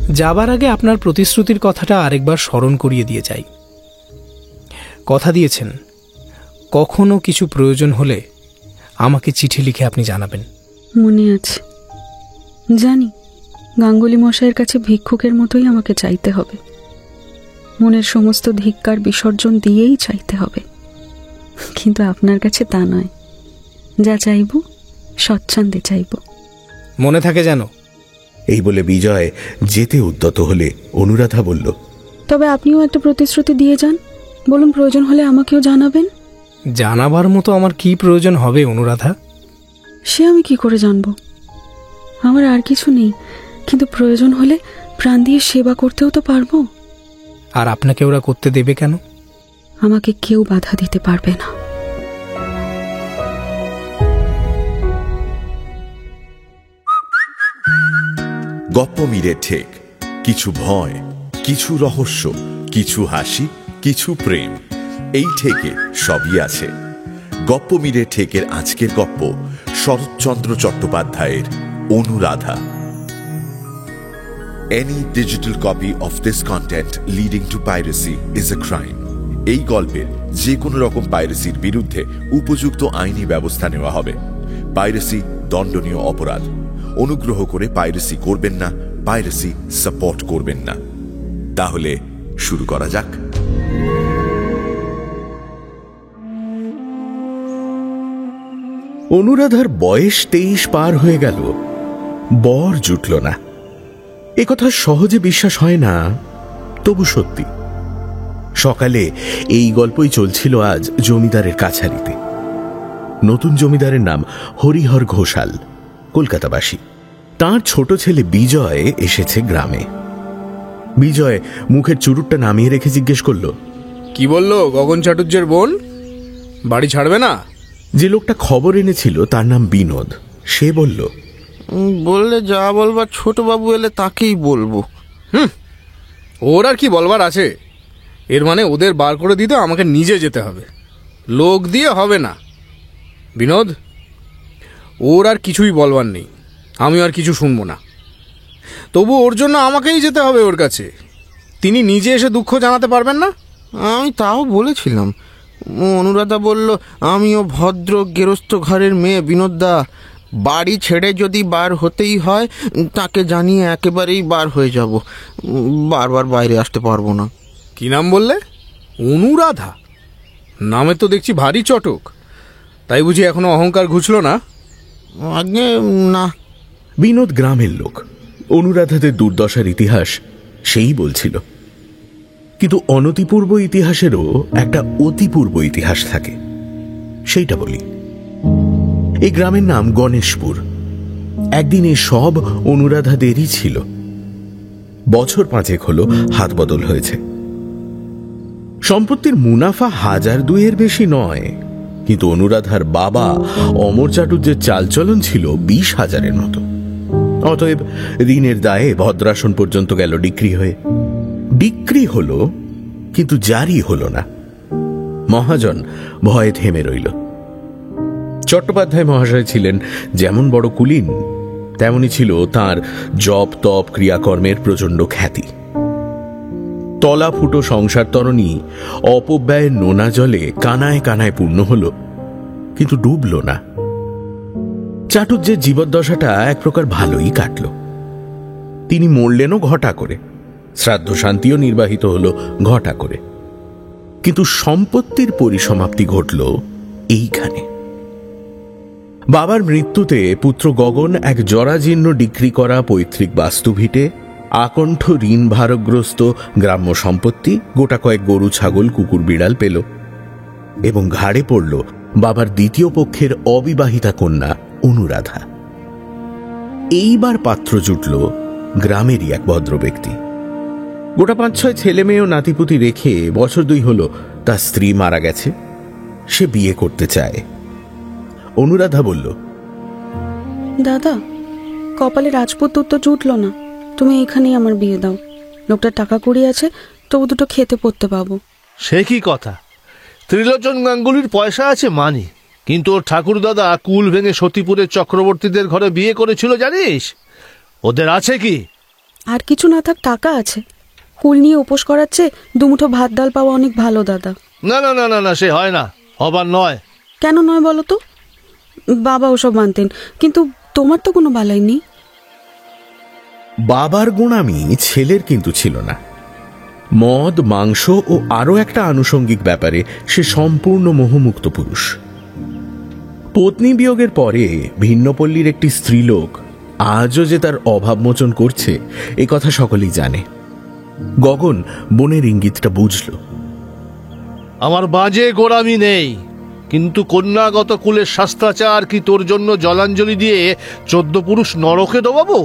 যাবার আগে আপনার প্রতিশ্রুতির কথাটা আরেকবার স্মরণ করিয়ে দিয়ে যাই। কথা দিয়েছেন কখনো কিছু প্রয়োজন হলে আমাকে চিঠি লিখে আপনি জানাবেন। মনে আছে, জানি গাঙ্গুলি মশাইয়ের কাছে ভিক্ষুকের মতোই আমাকে চাইতে হবে। মনের সমস্ত ধিক্কার বিসর্জন দিয়েই চাইতে হবে, কিন্তু আপনার কাছে তা নয়। যা চাইব স্বচ্ছন্দে চাইব। মনে থাকে যেন। এই বলে বিজয় যেতে উদ্যত হলে অনুরাধা বলল, তবে আপনিও একটা প্রতিশ্রুতি দিয়ে যান। বলুন, প্রয়োজন হলে আমাকেও জানাবেন। জানাবার মতো আমার কি প্রয়োজন হবে অনুরাধা? সে আমি কি করে জানব? আমার আর কিছু নেই, কিন্তু প্রয়োজন হলে প্রাণ দিয়ে সেবা করতেও তো পারবো। আর আপনাকে ওরা করতে দেবে কেন? আমাকে কেউ বাধা দিতে পারবে না। গপ্পমীরে ঠেক, কিছু ভয়, কিছু রহস্য, কিছু হাসি, কিছু প্রেম, এই ঠেকে সবই আছে। গপ্পমীরে ঠেকের আজকের গপ্প শরৎচন্দ্র চট্টোপাধ্যায়ের Anuradha. Any digital copy of this content leading to piracy is a crime. এই গল্পের যে কোনো রকম পাইরেসির বিরুদ্ধে উপযুক্ত আইনি ব্যবস্থা নেওয়া হবে। পাইরেসি দণ্ডনীয় অপরাধ। অনুগ্রহ করে পাইরেসি করবেন না, পাইরেসি সাপোর্ট করবেন না। তাহলে শুরু করা যাক। অনুরাধার বয়স 23 পার হয়ে গেল, বর জুটল না। একথা সহজে বিশ্বাস হয় না, তবু সত্যি। সকালে এই গল্পই চলছিল আজ জমিদারের কাছারিতে। নতুন জমিদারের নাম হরিহর ঘোষাল, কলকাতাবাসী। তার ছোট ছেলে বিজয় এসেছে গ্রামে। বিজয় মুখের চুরুটটা নামিয়ে রেখে জিজ্ঞেস করল, কি বলল গগন চাটুর্যের বোন? বাড়ি ছাড়বে না? যে লোকটা খবর এনেছিল তার নাম বিনোদ। সে বলল, বললে যা বলবার ছোটবাবু এলে তাকেই বলবো। ওর আর কি বলবার আছে? এর মানে ওদের বার করে দিতে আমাকে নিজে যেতে হবে, লোক দিয়ে হবে না। বিনোদ, ওর আর কিছুই বলবার নেই, আমি আর কিছু শুনবো না। তবু ওর জন্য আমাকেই যেতে হবে ওর কাছে। তিনি নিজে এসে দুঃখ জানাতে পারবেন না? আমি তাও বলেছিলাম। অনুরাধা বলল, আমিও ভদ্র গেরস্থ ঘরের মেয়ে বিনোদদা, বাড়ি ছেড়ে যদি বার হতেই হয় তাকে জানিয়ে একেবারেই বার হয়ে যাব, বারবার বাইরে আসতে পারবো না। কি নাম বললে? অনুরাধা? নামে তো দেখছি ভারী চটক। তাই বুঝি এখনো অহংকার ঘুচল না? আগে না। বিনোদ গ্রামের লোক, অনুরাধাদের দুর্দশার ইতিহাস সেই বলছিল। কিন্তু অনতিপূর্ব ইতিহাসেরও একটা অতিপূর্ব ইতিহাস থাকে, সেইটা বলি। এই গ্রামের নাম গণেশপুর। একদিন এই সব অনুরাধাদেরই ছিল। বছর 5 হলো হাত বদল হয়েছে। সম্পত্তির মুনাফা 1000-2 বেশি নয়, কিন্তু অনুরাধার বাবা অমর চাটুর্যের চালচলন ছিল 20,000-এর মতো। অতএব ঋণের দায়ে ভদ্রাসন পর্যন্ত গেল ডিক্রি হয়ে। ডিক্রি হলো, কিন্তু জারি হলো না। মহাজন ভয়ে থেমে রইল। চট্টোপাধ্যায় মহাশয় ছিলেন যেমন বড় কুলীন, তেমনি ছিল তার জপ তপ ক্রিয়াকর্মের প্রচণ্ড খ্যাতি। তলা ফুটো সংসার তরণী অপব্যয়ের নোনা জলে কানায় কানায় পূর্ণ হল, কিন্তু ডুবল না। চাটুর্যের জীবদ্দশাটা এক প্রকার ভালোই কাটল। তিনি মরলেনও ঘটা করে, শ্রাদ্ধ শান্তিও নির্বাহিত হল ঘটা করে। কিন্তু সম্পত্তির পরিসমাপ্তি ঘটল এইখানে। বাবার মৃত্যুতে পুত্র গগন এক জরাজীর্ণ ডিক্রি করা পৈতৃক বাস্তুভিটে, আকণ্ঠ ঋণ ভারগ্রস্ত গ্রাম্য সম্পত্তি, গোটা কয়েক গরু ছাগল কুকুর বিড়াল পেল, এবং ঘাড়ে পড়ল বাবার দ্বিতীয় পক্ষের অবিবাহিতা কন্যা অনুরাধা। এইবার পাত্র জুটল গ্রামেরই এক ভদ্র ব্যক্তি। গোটা 5-6 ছেলে মেয়ে ও নাতিপুতি রেখে বছর 2 হলো তার স্ত্রী মারা গেছে। সে বিয়ে করতে চায়। অনুরাধা বলল, দাদা, কপালে রাজপুত তো জুটল না, তুমি এখানেই আমার বিয়ে দাও। লোকটার টাকা কড়ি আছে, তবু দুটো খেতে পড়তে পাবো। সে কি কথা? ত্রিলোচন গাঙ্গুলির পয়সা আছে মানি, কিন্তু ওর ঠাকুর দাদা কুল ভেঙে সতীপুরের চক্রবর্তীদের ঘরে বিয়ে করেছিল জানিস? ওদের আছে কি? আর কিছু না থাক টাকা আছে, কুল নিয়ে উপোস করাচ্ছে, দুমুঠো ভাত ডাল পাওয়া অনেক ভালো দাদা। না না না না না, সে হয় না, হবার নয়। কেন নয় বলো তো? বাবা ওসব মানতেন, কিন্তু তোমার তো কোনো বালাই নেই। বাবার গোঁড়ামি ছেলের কিন্তু ছিল না। মদ, মাংস ও আরও একটা আনুষঙ্গিক ব্যাপারে সে সম্পূর্ণ মোহমুক্ত পুরুষ। পত্নী বিয়োগের পরে ভিন্নপল্লীর একটি স্ত্রীলোক আজও যে তার অভাবমোচন করছে এ কথা সকলেই জানে। গগন বোনের ইঙ্গিতটা বুঝল। আমার বাজে গোড়ামি নেই, কিন্তু কন্যাগত কুলের শাস্ত্রাচার কি তোর জন্য জলাঞ্জলি দিয়ে 14 পুরুষ নরকে ডোবাবো?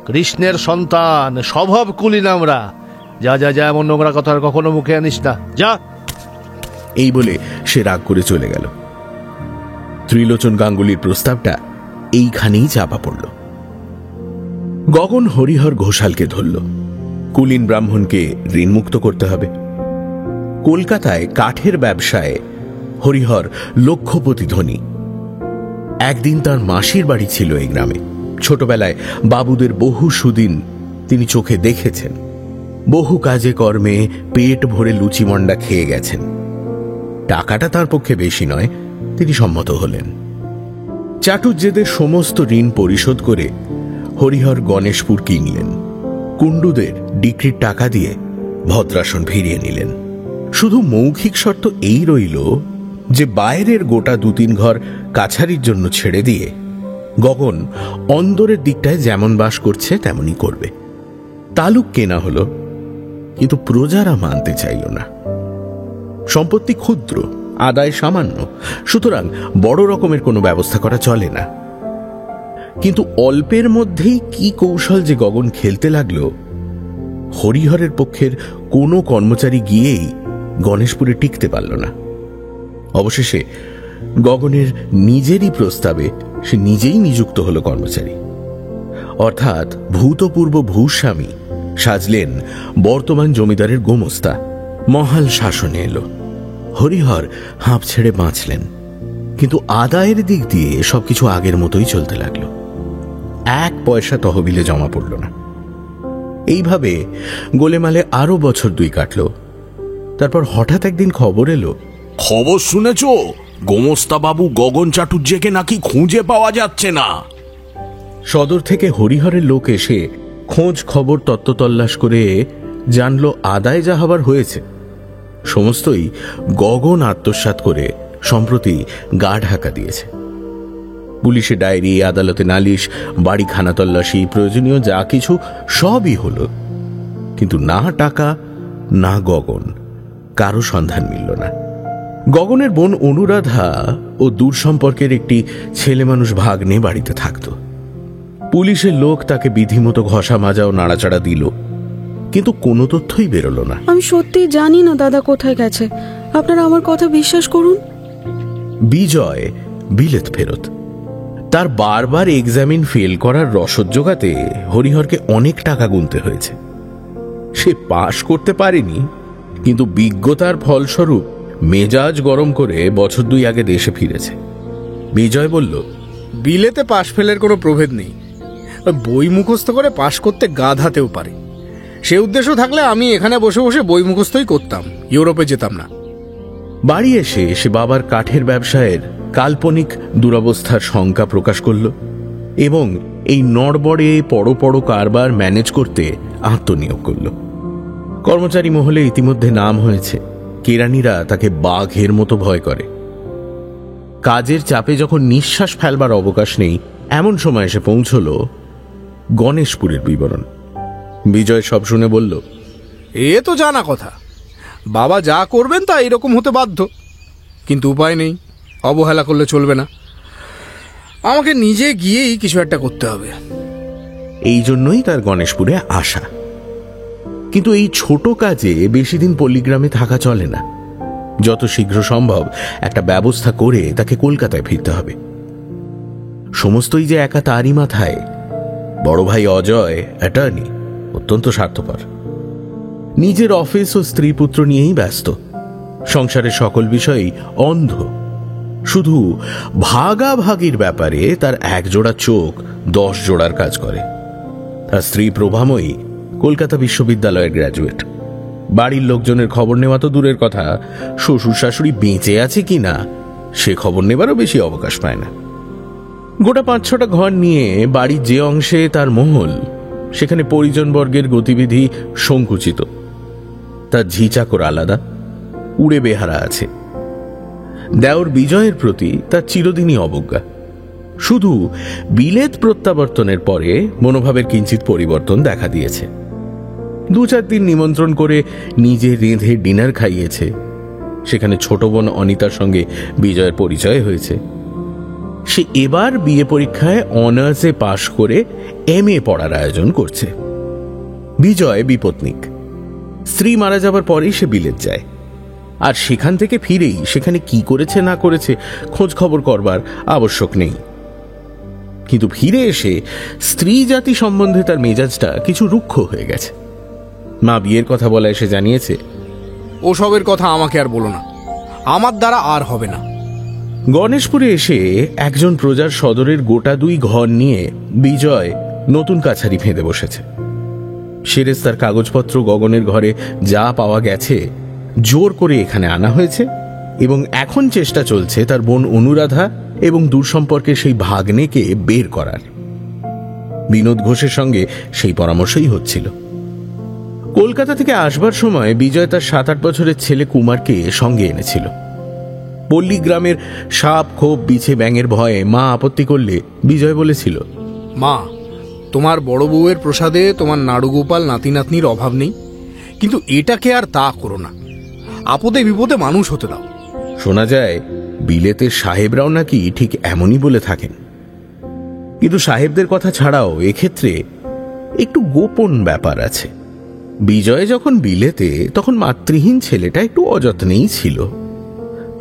কৃষ্ণের সন্তান, স্বভাব কুলীন আমরা। যা যা যা, এমন নোংরা কথা আর কখনো মুখে আনিস না, যা। এই বলে সে রাগ করে চলে গেল। ত্রিলোচন গাঙ্গুলির প্রস্তাবটা এইখানেই চাপা পড়ল। গগন হরিহর ঘোষালকে ধরল। কুলীন ব্রাহ্মণকে ঋণমুক্ত করতে হবে। কলকাতায় কাঠের ব্যবসায় হরিহর লক্ষপতি ধনী। একদিন তার মাসির বাড়ি ছিল এই গ্রামে। ছোটবেলায় বাবুদের বহু সুদিন তিনি চোখে দেখেছেন। বহু কাজে কর্মে পেট ভরে লুচিমন্ডা খেয়ে গেছেন। টাকাটা তার পক্ষে বেশি নয়, তিনি সম্মত হলেন। চাটুজ্যেদের সমস্ত ঋণ পরিশোধ করে হরিহর গণেশপুর কিনলেন। কুণ্ডুদের ডিক্রির টাকা দিয়ে ভদ্রাসন ফিরিয়ে নিলেন। শুধু মৌখিক শর্ত এই রইল যে বাইরের গোটা 2-3 ঘর কাছারির জন্য ছেড়ে দিয়ে গগন অন্দরের দিকটায় যেমন বাস করছে তেমনই করবে। তালুক কেনা হলো, কিন্তু প্রজারা মানতে চাইল না। সম্পত্তি ক্ষুদ্র, আদায় সামান্য, সুতরাং বড় রকমের কোনো ব্যবস্থা করা চলে না। কিন্তু অল্পের মধ্যেই কি কৌশল যে গগন খেলতে লাগলো, হরিহরের পক্ষের কোনো কর্মচারী গিয়েই গণেশপুরে টিকতে পারল না। অবশেষে গগনের নিজেরই প্রস্তাবে সে নিজেই নিযুক্ত হল কর্মচারী। অর্থাৎ ভূতপূর্ব ভূস্বামী সাজলেন বর্তমান জমিদারের গোমস্তা। মহাল শাসনে এলো। হরিহর হাঁপ ছেড়ে বাঁচলেন, কিন্তু আদায়ের দিক দিয়ে সবকিছু আগের মতোই চলতে লাগলো। 1 পয়সা তহবিলে জমা পড়ল না। এইভাবে গোলেমালে আরো বছর 2 কাটল। তারপর হঠাৎ একদিন খবর এলো, খবর শুনেছ? গোমস্তা বাবু গগন চাটুর্যেকে নাকি খুঁজে পাওয়া যাচ্ছে না। সদর থেকে হরিহরের লোক এসে খোঁজ খবর তত্ত্ব তল্লাশ করে জানল আদায় যা হবার হয়েছে সমস্তই গগন আত্মসাৎ করে সম্প্রতি গা ঢাকা দিয়েছে। পুলিশে ডায়েরি, আদালতে নালিশ, বাড়ি খানা তল্লাশি, প্রয়োজনীয় যা কিছু সবই হলো, কিন্তু না টাকা না গগন, কারো সন্ধান মিলল না। গগনের বোন অনুরাধা ও দূর সম্পর্কের একটি ছেলে মানুষ ভাগ্নে বাড়িতে থাকত। পুলিশের লোক তাকে বিধিমতো ঘষা মাজা ও নাড়াচাড়া দিল, কিন্তু কোনো তথ্যই বেরোলো না। আমি সত্যি জানি না দাদা কোথায় গেছে, আপনারা আমার কথা বিশ্বাস করুন। বিজয় বিলেত ফেরত। তার বারবার এক্সামিন ফেল করার রসদ জোগাতে হরিহরকে অনেক টাকা গুনতে হয়েছে। সে পাশ করতে পারেনি, কিন্তু বিজ্ঞতার ফলস্বরূপ মেজাজ গরম করে বছর 2 আগে দেশে ফিরেছে। বিজয় বলল, বিলেতে পাশ ফেলের কোনো প্রভেদ নেই। বই মুখস্থ করে পাশ করতে গাধাতেও পারে। সে উদ্দেশ্য থাকলে আমি এখানে বসে বসে বই মুখস্থই করতাম, ইউরোপে যেতাম না। বাড়ি এসে সে বাবার কাঠের ব্যবসায়ের কাল্পনিক দুরবস্থার শঙ্কা প্রকাশ করল এবং এই নড়বড়ে পড়ো কারবার ম্যানেজ করতে আত্মনিয়োগ করল। কর্মচারী মহলে ইতিমধ্যে নাম হয়েছে। কেরানিরা তাকে বাঘের মতো ভয় করে। কাজের চাপে যখন নিঃশ্বাস ফেলবার অবকাশ নেই, এমন সময় এসে পৌঁছল গণেশপুরের বিবরণ। বিজয় সব শুনে বলল, এ তো জানা কথা, বাবা যা করবেন তা এরকম হতে বাধ্য, কিন্তু উপায় নেই, অবহেলা করলে চলবে না। আমাকে নিজে গিয়েই কিছু একটা করতে হবে। এই জন্যই তার গণেশপুরে আসা। কিন্তু এই ছোট কাজে বেশি দিন পল্লীগ্রামে থাকা চলে না। যত শীঘ্র সম্ভব একটা ব্যবস্থা করে তাকে কলকাতায় ফিরতে হবে। সমস্তই যে একা তারই মাথায়। বড় ভাই অজয় অ্যাটর্নি, অত্যন্ত স্বার্থপর, নিজের অফিস ও স্ত্রী পুত্র নিয়েই ব্যস্ত। সংসারের সকল বিষয়েই অন্ধ। শুধু ভাগাভাগির ব্যাপারে তার 1 জোড়া চোখ 10 জোড়ার কাজ করে। তার স্ত্রী প্রভাময়ী কলকাতা বিশ্ববিদ্যালয়ের গ্র্যাজুয়েট। বাড়ির লোকজনের খবর নেওয়া তো দূরের কথা, শ্বশুর শাশুড়ি বেঁচে আছে কিনা সে খবর নেবারও বেশি অবকাশ পায় না। গোটা 5-6টা ঘর নিয়ে বাড়ির যে অংশে তার মহল, সেখানে পরিজনবর্গের গতিবিধি সংকুচিত। তার ঝিচাকর আলাদা, উড়ে বেহারা আছে। দেওর বিজয়ের প্রতি তার চিরদিনই অবজ্ঞা। শুধু বিলেত প্রত্যাবর্তনের পরে মনোভাবের কিঞ্চিত পরিবর্তন দেখা দিয়েছে। 2-4 দিন নিমন্ত্রণ করে নিজে রেঁধে ডিনার খাইয়েছে। সেখানে ছোট বোন অনিতার সঙ্গে বিজয়ের পরিচয় হয়েছে। সে এবার বিএ পরীক্ষায় অনার্সে পাশ করে MA পড়ার আয়োজন করছে। বিজয় বিপত্নিক। স্ত্রী মারা যাবার পরেই সে বিলেত যায়, আর সেখান থেকে ফিরেই সেখানে কি করেছে না করেছে খোঁজ খবর করবার আবশ্যক নেই। কিন্তু ফিরে এসে স্ত্রী জাতি সম্বন্ধে তার মেজাজটা কিছু রুক্ষ হয়ে গেছে। মা বিয়ের কথা বলায় সে জানিয়েছে, ওসবের কথা আমাকে আর বলো না, আমার দ্বারা আর হবে না। গণেশপুরে এসে একজন প্রজার সদরের গোটা 2 ঘর নিয়ে বিজয় নতুন কাছারি ফেঁদে বসেছে। সেরেস্তার কাগজপত্র গগনের ঘরে যা পাওয়া গেছে জোর করে এখানে আনা হয়েছে, এবং এখন চেষ্টা চলছে তার বোন অনুরাধা এবং দূর সম্পর্কে সেই ভাগ্নেকে বের করার। বিনোদ ঘোষের সঙ্গে সেই পরামর্শই হচ্ছিল। কলকাতা থেকে আসবার সময় বিজয় তার 7-8 বছরের ছেলে কুমারকে সঙ্গে এনেছিল। পল্লী গ্রামের সাপ খোপ বিছে ব্যাঙের ভয়ে মা আপত্তি করলে বিজয় বলেছিল, মা, তোমার বড় বউয়ের প্রসাদে তোমার নাড়ুগোপাল নাতি নাতনির অভাব নেই, কিন্তু এটাকে আর তা করো না। আপদে বিপদে মানুষ হতে দাও। শোনা যায় বিলেতের সাহেবরাও নাকি ঠিক এমনই বলে থাকেন। কিন্তু সাহেবদের কথা ছাড়াও এক্ষেত্রে একটু গোপন ব্যাপার আছে। বিজয় যখন বিলেতে, তখন মাতৃহীন ছেলেটা একটু অযত্নেই ছিল।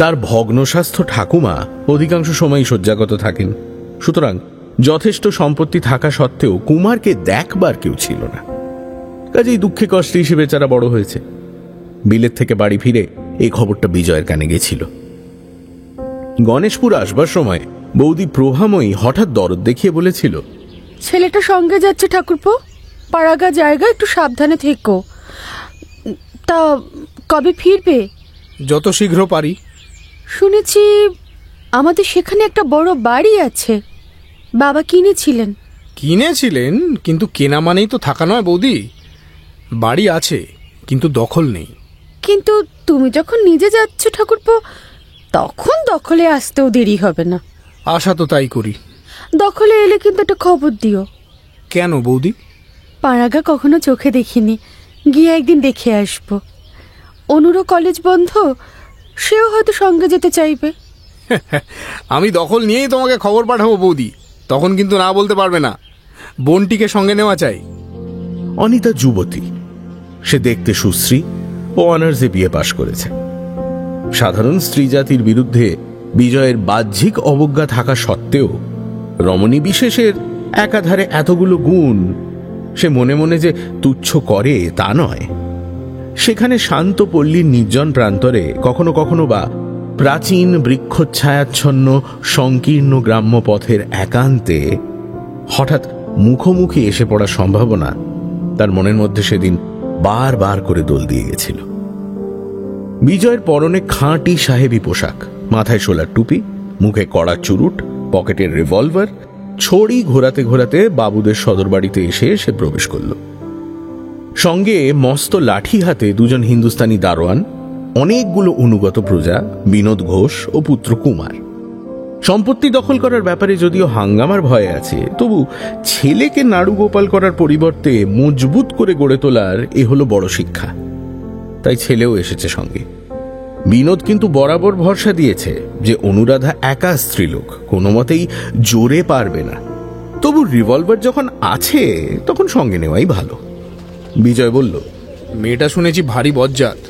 তার ভগ্নস্বাস্থ্য ঠাকুমা অধিকাংশ সময় শয্যাগত থাকেন। সুতরাং যথেষ্ট সম্পত্তি থাকা সত্ত্বেও কুমারকে দেখবার কেউ ছিল না। কাজেই দুঃখে কষ্টে সে বেচারা বড় হয়েছে। বিলেত থেকে বাড়ি ফিরে এই খবরটা বিজয়ের কানে গেছিল। গণেশপুর আসবার সময় বৌদি প্রভাময়ী হঠাৎ দরদ দেখিয়ে বলেছিল, ছেলেটা সঙ্গে যাচ্ছে ঠাকুরপো, পাড়াগা জায়গা, একটু সাবধানে থেকো। তা কবে ফিরবে? যত শীঘ্র পারি। শুনেছি আমাদের সেখানে একটা বড় বাড়ি আছে, বাবা কিনেছিলেন। কিনেছিলেন, কিন্তু কেনা মানেই তো থাকা নয় বৌদি। বাড়ি আছে, কিন্তু দখল নেই। কিন্তু তুমি যখন নিজে যাচ্ছ ঠাকুরপো, তখন দখলে আসতেও দেরি হবে না। আশা তো তাই করি। দখলে এলে কিন্তু একটা খবর দিও। কেন বৌদি? পাড়াগা কখনো চোখে দেখিনি, গিয়ে একদিন দেখে আসবো। অনুরও কলেজ বন্ধ, সেও হয়তো সঙ্গে যেতে চাইবে। আমি দখল নিয়েই তোমাকে খবর পাঠাবো বৌদি, তখন কিন্তু না বলতে পারবে না। বোনটিকে সঙ্গে নেওয়া চাই। অনিতা যুবতী, সে দেখতে সুশ্রী ও অনার্সে বিএ পাশ করেছে। সাধারণ স্ত্রী জাতির বিরুদ্ধে বিজয়ের বাহ্যিক অবজ্ঞা থাকা সত্ত্বেও রমণী বিশেষের একাধারে এতগুলো গুণ সে মনে মনে যে তুচ্ছ করে তা নয়। সেখানে শান্ত পল্লীর নির্জন প্রান্তরে কখনো কখনো বা প্রাচীন বৃক্ষচ্ছায়াচ্ছন্ন সংকীর্ণ গ্রাম্য পথের একান্তে হঠাৎ মুখোমুখি এসে পড়ার সম্ভাবনা তার মনের মধ্যে সেদিন বারবার করে দোল দিয়ে গেছিল। বিজয়ের পরনে খাঁটি সাহেবী পোশাক, মাথায় শোলার টুপি, মুখে কড়া চুরুট, পকেটের রিভলভার, ছড়ি ঘোরাতে ঘোরাতে বাবুদের সদর বাড়িতে এসে সে প্রবেশ করল। সঙ্গে মস্ত লাঠি হাতে 2 হিন্দুস্তানি দারোয়ান, অনেকগুলো অনুগত প্রজা, বিনোদ ঘোষ ও পুত্র কুমার। সম্পত্তি দখল করার ব্যাপারে যদিও হাঙ্গামার ভয় আছে, তবু ছেলেকে নাড়ুগোপাল করার পরিবর্তে মজবুত করে গড়ে তোলার এ হলো বড় শিক্ষা। তাই ছেলেও এসেছে সঙ্গে। বিনোদ কিন্তু বরাবর ভরসা দিয়েছে যে অনুরাধা একা স্ত্রীলোক, কোনো মতেই জোরে পারবে না। তবু রিভলভার যখন আছে তখন সঙ্গে নেওয়াই ভালো। বিজয় বলল, মেয়েটা শুনেছি ভারী বজ্জাত,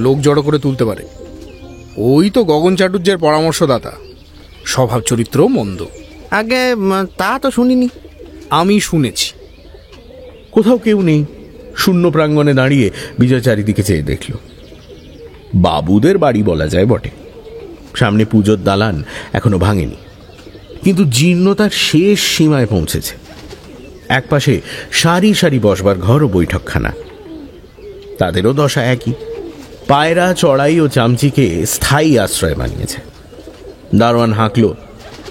লোক জড়ো করে তুলতে পারে। ওই তো গগন চাটুর্যের পরামর্শদাতা, স্বভাব চরিত্র মন্দ। আগে তা তো শুনিনি। আমি শুনেছি। কোথাও কেউ নেই। শূন্য প্রাঙ্গণে দাঁড়িয়ে বিজয় চারিদিকে চেয়ে দেখল। বাবুদের বাড়ি বলা যায় বটে। সামনে পুজোর দালান এখনো ভাঙেনি, কিন্তু জীর্ণতার শেষ সীমায় পৌঁছেছে। একপাশে সারি সারি বসবার ঘর ও বৈঠকখানা। তাদেরও দশা একই, পায়রা, চড়াই ও চামচিকে স্থায়ী আশ্রয় বানিয়েছে। দারোয়ান হাঁকল,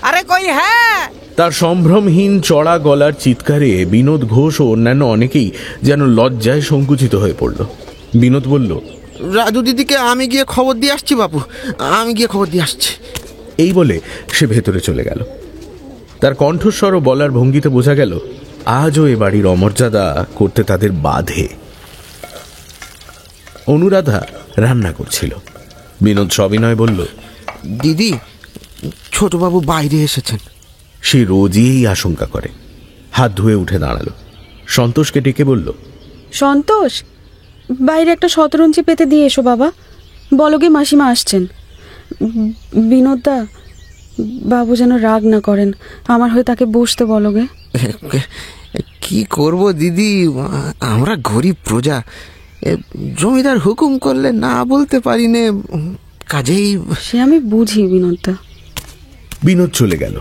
আরে কই হ্যাঁ। তার সম্ভ্রমহীন চড়া গলার চিৎকারে বিনোদ ঘোষ ও অন্যান্য অনেকেই যেন লজ্জায় সংকুচিত হয়ে পড়ল। বিনোদ বলল, রাজু দিদিকে আমি গিয়ে খবর দিয়ে আসছি বাপু, আমি গিয়ে খবর দিয়ে আসছি। এই বলে সে ভেতরে চলে গেল। তার কণ্ঠস্বর ও বলার ভঙ্গিতে বোঝা গেল আজও এ বাড়ির অমর্যাদা করতে তাদের বাধে। অনুরাধা রান্না করছিল। বিনোদ সবিনয় বলল, দিদি, ছোটবাবু বাইরে এসেছেন। সে রোজই এই আশঙ্কা করে। হাত ধুয়ে উঠে দাঁড়ালো। সন্তোষকে ডেকে বলল, সন্তোষ, বাইরে একটা শতরঞ্চি পেতে দিয়ে এসো বাবা, বলগে মাসিমা আসছেন। বিনোদদা, বাবু যেন রাগ না করেন, আমার হয়ে তাকে বসতে বলগে। কি করব দিদি, আমরা গরিব প্রজা, জমিদার হুকুম করলে না বলতে পারি নে, কাজেই। সে আমি বুঝি বিনোদদা। বিনোদ চলে গেল।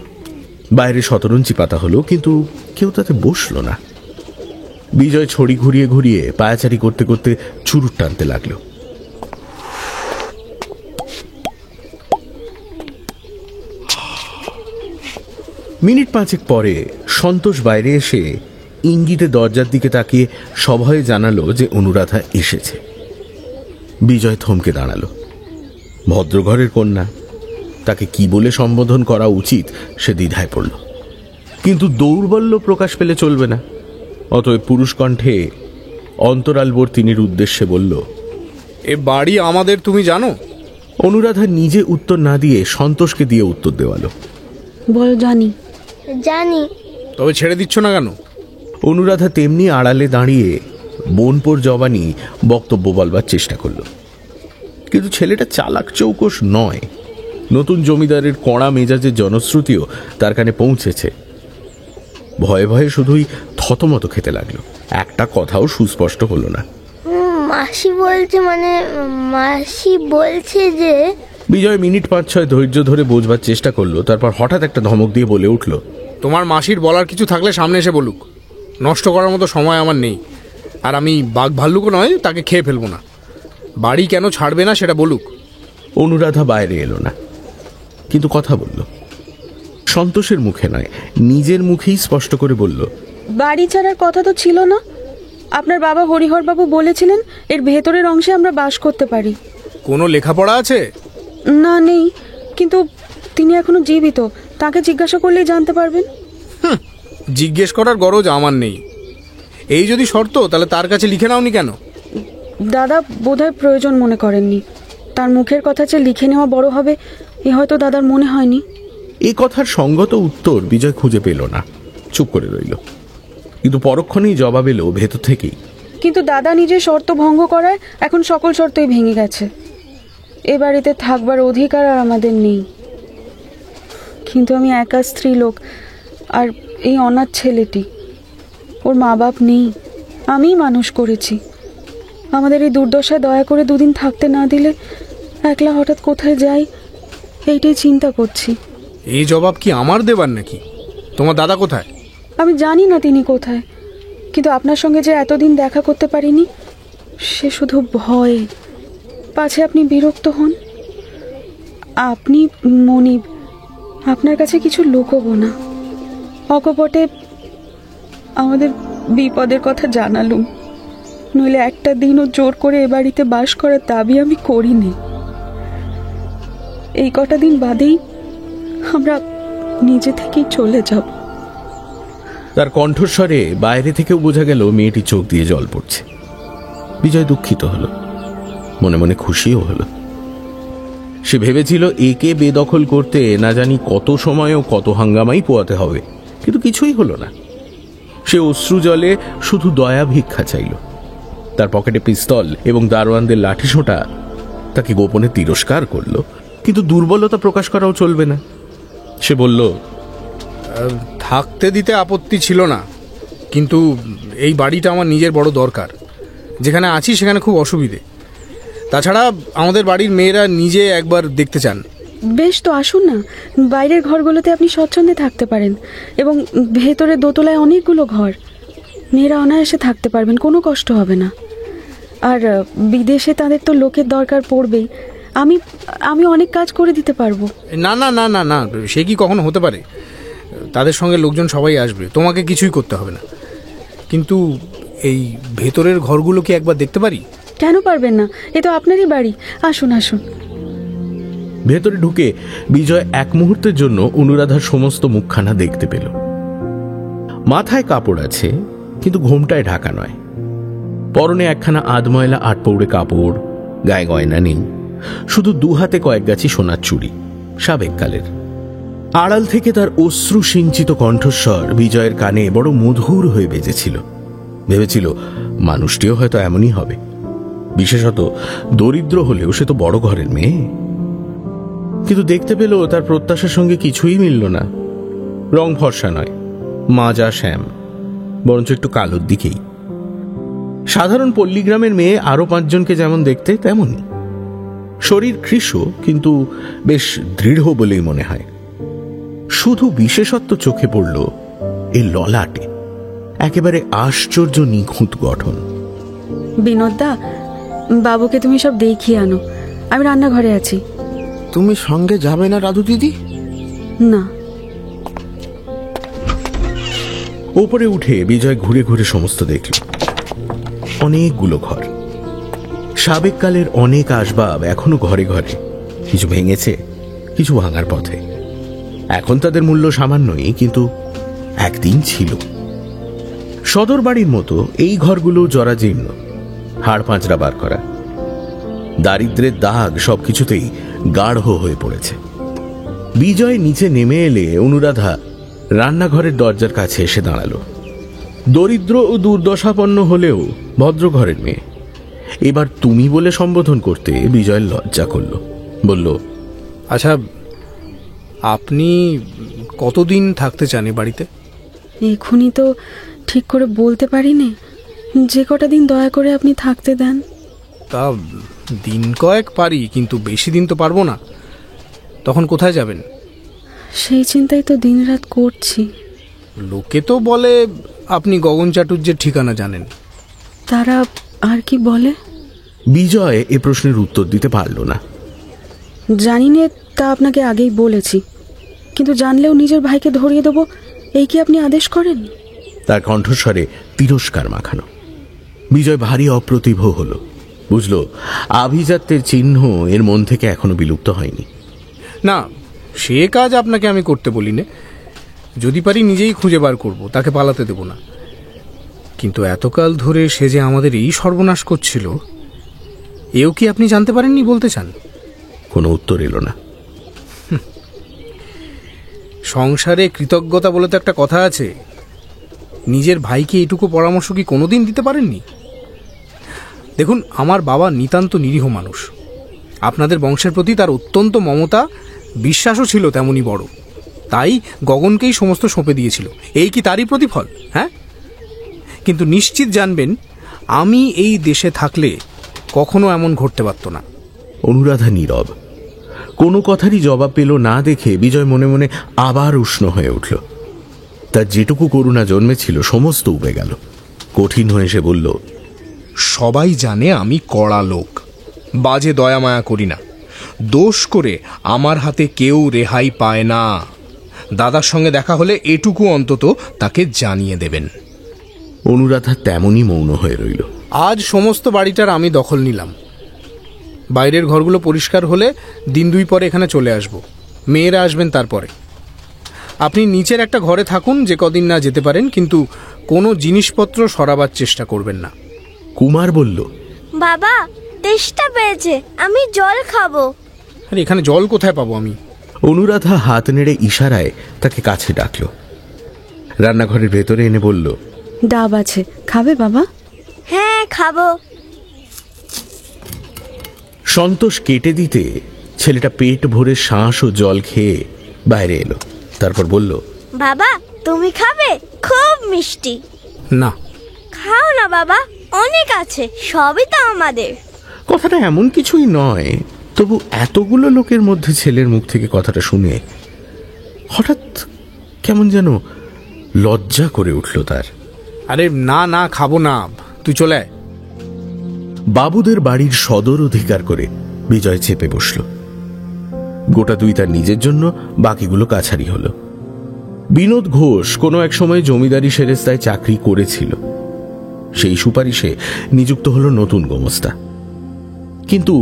বাইরে শতরঞ্চি পাতা হলো, কিন্তু কেউ তাতে বসলো না। বিজয় ছড়ি ঘুরিয়ে ঘুরিয়ে পায়াচারি করতে করতে চুরুট টানতে লাগলো। মিনিট পাঁচেক পরে সন্তোষ বাইরে এসে ইঙ্গিতে দরজার দিকে তাকিয়ে সভয়ে জানালো যে অনুরাধা এসেছে। বিজয় থমকে দাঁড়ালো। ভদ্রঘরের কন্যা, তাকে কি বলে সম্বোধন করা উচিত সে দ্বিধায় পড়ল। কিন্তু দৌর্বল্য প্রকাশ পেলে চলবে না। অতএব পুরুষ কণ্ঠে অন্তরালবর্তিনীর উদ্দেশ্যে বলল, এ বাড়ি আমাদের তুমি জানো? অনুরাধা নিজে উত্তর না দিয়ে সন্তোষকে দিয়ে উত্তর দেওয়ালো। বল, জানি। জানি। তবে ছেড়ে দিচ্ছ না কেন? অনুরাধা তেমনি আড়ালে দাঁড়িয়ে বোনপোর জবানি বক্তব্য বলবার চেষ্টা করল। কিন্তু ছেলেটা চালাক চৌকস নয়। নতুন জমিদারের কড়া মেজাজের জনশ্রুতিও তার কানে পৌঁছেছে। ভয়ে ভয়ে শুধুই থতমত খেতে লাগলো। একটা কথাও সুস্পষ্ট হলো না। মাসি বলছে যে। বিজয় মিনিট 5-6 ধৈর্য ধরে বোঝবার চেষ্টা করলো। তারপর হঠাৎ একটা ধমক দিয়ে বলে উঠল, তোমার মাসির বলার কিছু থাকলে সামনে এসে বলুক। নষ্ট করার মতো সময় আমার নেই, আর আমি বাঘ ভাল্লুকও নয়, তাকে খেয়ে ফেলবো না। বাড়ি কেন ছাড়বে না সেটা বলুক। অনুরাধা বাইরে এলো না, কিন্তু কথা বলল। সন্তোষের মুখে নয়, নিজের মুখেই স্পষ্ট করে বলল, বাড়ি ছাড়ার কথা তো ছিল না। আপনার বাবা হরিহরবাবু বলেছিলেন এর ভেতরের অংশে আমরা বাস করতে পারি। কোনো লেখাপড়া আছে? না, নেই, কিন্তু তিনি এখনো জীবিত, তাকে জিজ্ঞাসা করলেই জানতে পারবেন। জিজ্ঞেস করার গরজ আমার নেই। এই যদি শর্ত, তাহলে তার কাছে লিখে নাওনি কেন? দাদা বোধহয় প্রয়োজন মনে করেননি। তার মুখের কথা যে লিখে নেওয়া বড় হবে এ হয়তো দাদার মনে হয়নি। এই কথার সঙ্গত উত্তর বিজয় খুঁজে পেল না, চুপ করে রইল। কিন্তু পরক্ষণেই জবাব এলো ভেতর থেকেই, কিন্তু দাদা নিজের শর্ত ভঙ্গ করায় এখন সকল শর্তই ভেঙে গেছে। এ বাড়িতে থাকবার অধিকার আর আমাদের নেই। কিন্তু আমি একা স্ত্রী লোক, আর এই অনাথ ছেলেটি, ওর মা বাপ নেই, আমিই মানুষ করেছি। আমাদের এই দুর্দশায় দয়া করে দুদিন থাকতে না দিলে একলা হঠাৎ কোথায় যাই এইটাই চিন্তা করছি। এই জবাব কি আমার দেবার নাকি? তোমার দাদা কোথায়? আমি জানি না তিনি কোথায়, কিন্তু আপনার সঙ্গে যে এতদিন দেখা করতে পারিনি সে শুধু ভয়, পাছে আপনি বিরক্ত হন। আপনি মনিব, আপনার কাছে কিছু লুকোবো না। অকপটে আমাদের বিপদের কথা জানালুম, নইলে একটা দিনও জোর করে এ বাড়িতে বাস করার দাবি আমি করিনি। এই কটা দিন বাদেই আমরা নিজে থেকেই চলে যাব। তার কণ্ঠস্বরে বাইরে থেকেও বোঝা গেল মেয়েটি চোখ দিয়ে জল পড়ছে। বিজয় দুঃখিত হলো, মনে মনে খুশিও হলো। সে ভেবেছিল একে বেদখল করতে না জানি কত সময় ও কত হাঙ্গামাই পোয়াতে হবে, কিন্তু কিছুই হলো না। সে অশ্রু জলে শুধু দয়া ভিক্ষা চাইল। তার পকেটে পিস্তল এবং দারোয়ানদের লাঠিসোঁটা তাকে গোপনে তিরস্কার করলো, কিন্তু দুর্বলতা প্রকাশ করাও চলবে না। সে বলল, থাকতে দিতে আপত্তি ছিল না, কিন্তু এই বাড়িটা আমার নিজের বড় দরকার। যেখানে আছি সেখানে খুব অসুবিধে। তাছাড়া আমাদের বাড়ির মেয়েরা নিজে একবার দেখতে চান, বেশ, তো আসুন না, বাইরের ঘরগুলোতে আপনি স্বচ্ছন্দে থাকতে পারেন, এবং ভেতরে দোতলায় অনেকগুলো ঘর, মেয়েরা অনায়াসে থাকতে পারবেন, কোনো কষ্ট হবে না। আর বিদেশে তাদের তো লোকের দরকার পড়বেই, আমি আমি অনেক কাজ করে দিতে পারবো। না না না না না, সে কি কখনো হতে পারে? তাদের সঙ্গে লোকজন সবাই আসবে, তোমাকে কিছুই করতে হবে না। কিন্তু এই ভেতরের ঘরগুলো কি একবার দেখতে পারি? কেন পারবেন না? এ তো আপনারই বাড়ি, আসুন আসুন। ভেতরে ঢুকে বিজয় এক মুহূর্তের জন্য অনুরাধার সমস্ত মুখখানা দেখতে পেল। মাথায় কাপড় আছে, কিন্তু ঘোমটায় ঢাকা নয়। পরনে একখানা আধময়লা আটপৌড়ে কাপড়, গায়ে গয়না নেই, শুধু দুহাতে কয়েক গাছি সোনার চুড়ি, সাবেককালের। আড়াল থেকে তার অশ্রু সিঞ্চিত কণ্ঠস্বর বিজয়ের কানে বড় মধুর হয়ে বেজেছিল। ভেবেছিল মানুষটিও হয়তো এমনই হবে, বিশেষত দরিদ্র হলেও সে তো বড় ঘরের মেয়ে। কিন্তু দেখতে পেল তার প্রত্যাশার সঙ্গে কিছুই মিলল না। রং ফর্সা নয়, মাজা শ্যাম, বরঞ্চ একটু কালোর দিকেই। সাধারণ পল্লীগ্রামের মেয়ে আরো 5 জনকে যেমন দেখতে তেমনই। শরীর কৃশ, কিন্তু বেশ দৃঢ় বলেই মনে হয়। শুধু বিশেষত্ব চোখে পড়ল এই ললাটে, একেবারে আশ্চর্য নিখুঁত গঠন। বিনোদদা, বাবুকে তুমি সব দেখিয়ে আনো, আমি রান্নাঘরে আছি। তুমি সঙ্গে যাবে না রাধু দিদি? না। ওপরে উঠে বিজয় ঘুরে ঘুরে সমস্ত দেখল। অনেকগুলো ঘর, সাবেককালের অনেক আসবাব এখনো ঘরে ঘরে, কিছু ভেঙেছে, কিছু ভাঙার পথে। এখন তাদের মূল্য সামান্যই, কিন্তু একদিন ছিল। সদর বাড়ির মতো এই ঘরগুলো জরাজীর্ণ, হাড় পাঁচড়া বার করা, দারিদ্রের দাগ সবকিছুতেই গাঢ় হয়ে পড়েছে। বিজয় নিচে নেমে এলে অনুরাধা রান্নাঘরের দরজার কাছে এসে দাঁড়ালো। দরিদ্র ও দুর্দশাপন্ন হলেও ভদ্র ঘরের মেয়ে। এবার তুমি বলে সম্বোধন করতে বিজয়ের লজ্জা করল। বলল, আচ্ছা, আপনি কতদিন থাকতে চান এ বাড়িতে? এখনই তো ঠিক করে বলতে পারিনি, যে কটা দিন দয়া করে আপনি থাকতে দেন। তা দিন কয়েক পারি, কিন্তু বেশি দিন তো পারবো না। তখন কোথায় যাবেন? সেই চিন্তাই তো দিনরাত করছি। লোকে তো বলে আপনি গগন চাটুর্যের ঠিকানা জানেন। তারা আর কি বলে? বিজয় এ প্রশ্নের উত্তর দিতে পারল না। জানি নে, তা আপনাকে আগেই বলেছি, কিন্তু জানলেও নিজের ভাইকে ধরিয়ে দেবো, এই কি আপনি আদেশ করেন? তার কণ্ঠস্বরে তিরস্কার মাখানো। বিজয় ভারী অপ্রতিভ হল। বুঝল আভিজাত্যের চিহ্ন এর মন থেকে এখনো বিলুপ্ত হয়নি। না, সে কাজ আপনাকে আমি করতে বলি না, যদি পারি নিজেই খুঁজে বার করব, তাকে পালাতে দেব না। কিন্তু এতকাল ধরে সে যে আমাদের এই সর্বনাশ করছিল, এও কি আপনি জানতে পারেননি বলতে চান? কোনো উত্তর এলো না। সংসারে কৃতজ্ঞতা বলে তো একটা কথা আছে। নিজের ভাইকে এটুকু পরামর্শ কি কোনোদিন দিতে পারেননি? দেখুন, আমার বাবা নিতান্ত নিরীহ মানুষ। আপনাদের বংশের প্রতি তার অত্যন্ত মমতা, বিশ্বাসও ছিল তেমনই বড়। তাই গগনকেই সমস্ত সঁপে দিয়েছিল। এই কি তারই প্রতিফল? হ্যাঁ, কিন্তু নিশ্চিত জানবেন, আমি এই দেশে থাকলে কখনো এমন ঘটতে পারত না। অনুরাধা নীরব, কোনো কথারই জবাব পেল না দেখে বিজয় মনে মনে আবার উষ্ণ হয়ে উঠল। তার যেটুকু করুণা জন্মেছিল সমস্ত উবে গেল। কঠিন হয়ে সে বলল, সবাই জানে আমি কড়া লোক, বাজে দয়া মায়া করি না। দোষ করে আমার হাতে কেউ রেহাই পায় না। দাদার সঙ্গে দেখা হলে এটুকু অন্তত তাকে জানিয়ে দেবেন। অনুরাধা তেমনই মৌন হয়ে রইল। আজ সমস্ত বাড়িটার আমি দখল নিলাম। বাইরের ঘরগুলো পরিষ্কার হলে 1-2 পরে এখানে চলে আসব। মেয়েরা আসবেন তারপরে। আপনি নিচের একটা ঘরে থাকুন যে কদিন না যেতে পারেন, কিন্তু কোনো জিনিসপত্র সরাবার চেষ্টা করবেন না। কুমার বলল, বাবা, তেষ্টা পেয়েছে, আমি জল খাবো। আরে এখানে জল কোথায় পাবো আমি? অনুরাধা হাত নেড়ে ইশারায় তাকে কাছে ডাকল। রান্নাঘরের ভেতরে এনে বলল, ডাব আছে, খাবে বাবা? হ্যাঁ, খাবো। সন্তোষ কেটে দিতে ছেলেটা পেট ভরে শ্বাস ও জল খেয়ে বাইরে এলো। তারপর বলল, বাবা, তুমি খাবে? খুব মিষ্টি। না। খাও না বাবা, অনেক আছে, সবই তো আমাদের। কথাটা এমন কিছুই নয়, তবু এতগুলো লোকের মধ্যে ছেলের মুখ থেকে কথাটা শুনে হঠাৎ কেমন যেন লজ্জা করে উঠল তার। আরে না না, খাবো না, তুই চলে আয়। বাবুদের বাড়ির সদর অধিকার করে বিজয় চেপে বসল। গোটা দুই তার নিজের জন্য, বাকিগুলো কাছারি হলো। বিনোদ ঘোষ কোনো এক সময় জমিদারি সেরেস্তায় চাকরি করেছিল, সেই সুপারিশে নিযুক্ত হলো নতুন গোমস্তা। কিন্তু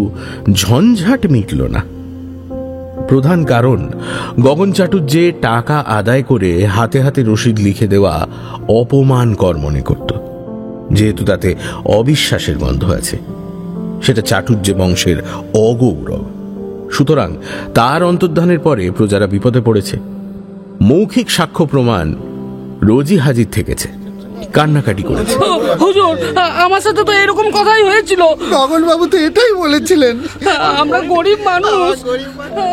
ঝঞ্ঝাট মিটল না। প্রধান কারণ, গগন চাটুর্যে টাকা আদায় করে হাতে হাতে রসিদ লিখে দেওয়া অপমানকর মনে করত, যেহেতু তাতে অবিশ্বাসের গন্ধ আছে। সেটা চাটুর্যে বংশের অগৌরব। সুতরাং তার অন্তর্ধানের পরে প্রজারা বিপদে পড়েছে। মৌখিক সাক্ষ্য প্রমাণ রোজই হাজির থেকেছে, কান্নাকাটি করেছে। হুজুর, আমার সাথে তো এরকম কথাই হয়েছিল। গগন বাবু তো এটাই বলেছিলেন, আমরা গরিব মানুষ।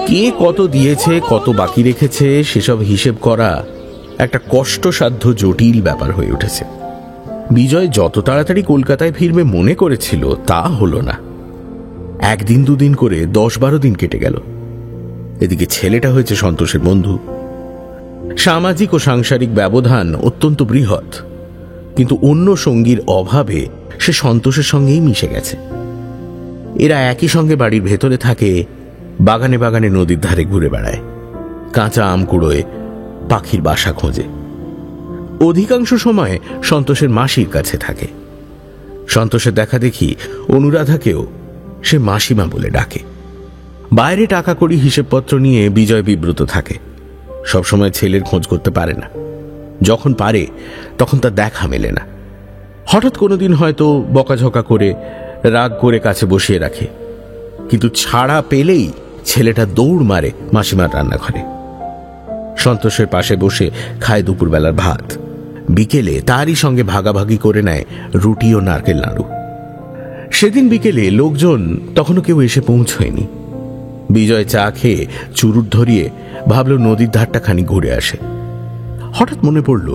কে কত দিয়েছে, কত বাকি রেখেছে, সেসব হিসেব করা একটা কষ্টসাধ্য জটিল ব্যাপার হয়ে উঠেছে। বিজয় যত তাড়াতাড়ি কলকাতায় ফিরবে মনে করেছিল, তা হলো না। একদিন দুদিন করে 10-12 দিন কেটে গেল। এদিকে ছেলেটা হয়েছে সন্তোষের বন্ধু। সামাজিক ও সাংসারিক ব্যবধান অত্যন্ত বৃহৎ, কিন্তু অন্য সঙ্গীর অভাবে সে সন্তোষের সঙ্গেই মিশে গেছে। এরা একই সঙ্গে বাড়ির ভেতরে থাকে, বাগানে বাগানে নদীর ধারে ঘুরে বেড়ায়, কাঁচা আম কুড়োয়, পাখির বাসা খোঁজে। অধিকাংশ সময় সন্তোষের মাসির কাছে থাকে। সন্তোষের দেখা দেখি অনুরাধাকেও সে মাসিমা বলে ডাকে। বাইরে টাকা কড়ি হিসেবপত্র নিয়ে বিজয় বিব্রত থাকে। সবসময় ছেলের খোঁজ করতে পারে না, যখন পারে তখন তার দেখা মেলে না। হঠাৎ কোনোদিন হয়তো বকাঝকা করে, রাগ করে কাছে বসিয়ে রাখে, কিন্তু ছাড়া পেলেই ছেলেটা দৌড় মারে মাসিমার রান্নাঘরে। সন্তোষের পাশে বসে খায় দুপুরবেলার ভাত। বিকেলে তারই সঙ্গে ভাগাভাগি করে নেয় রুটি ও নারকেল নাড়ু। সেদিন বিকেলে লোকজন তখনও কেউ এসে পৌঁছয়নি। বিজয় চা খেয়ে চুরুট ধরিয়ে ভাবল নদীর ধারটা খানি ঘুরে আসে। হঠাৎ মনে পড়ল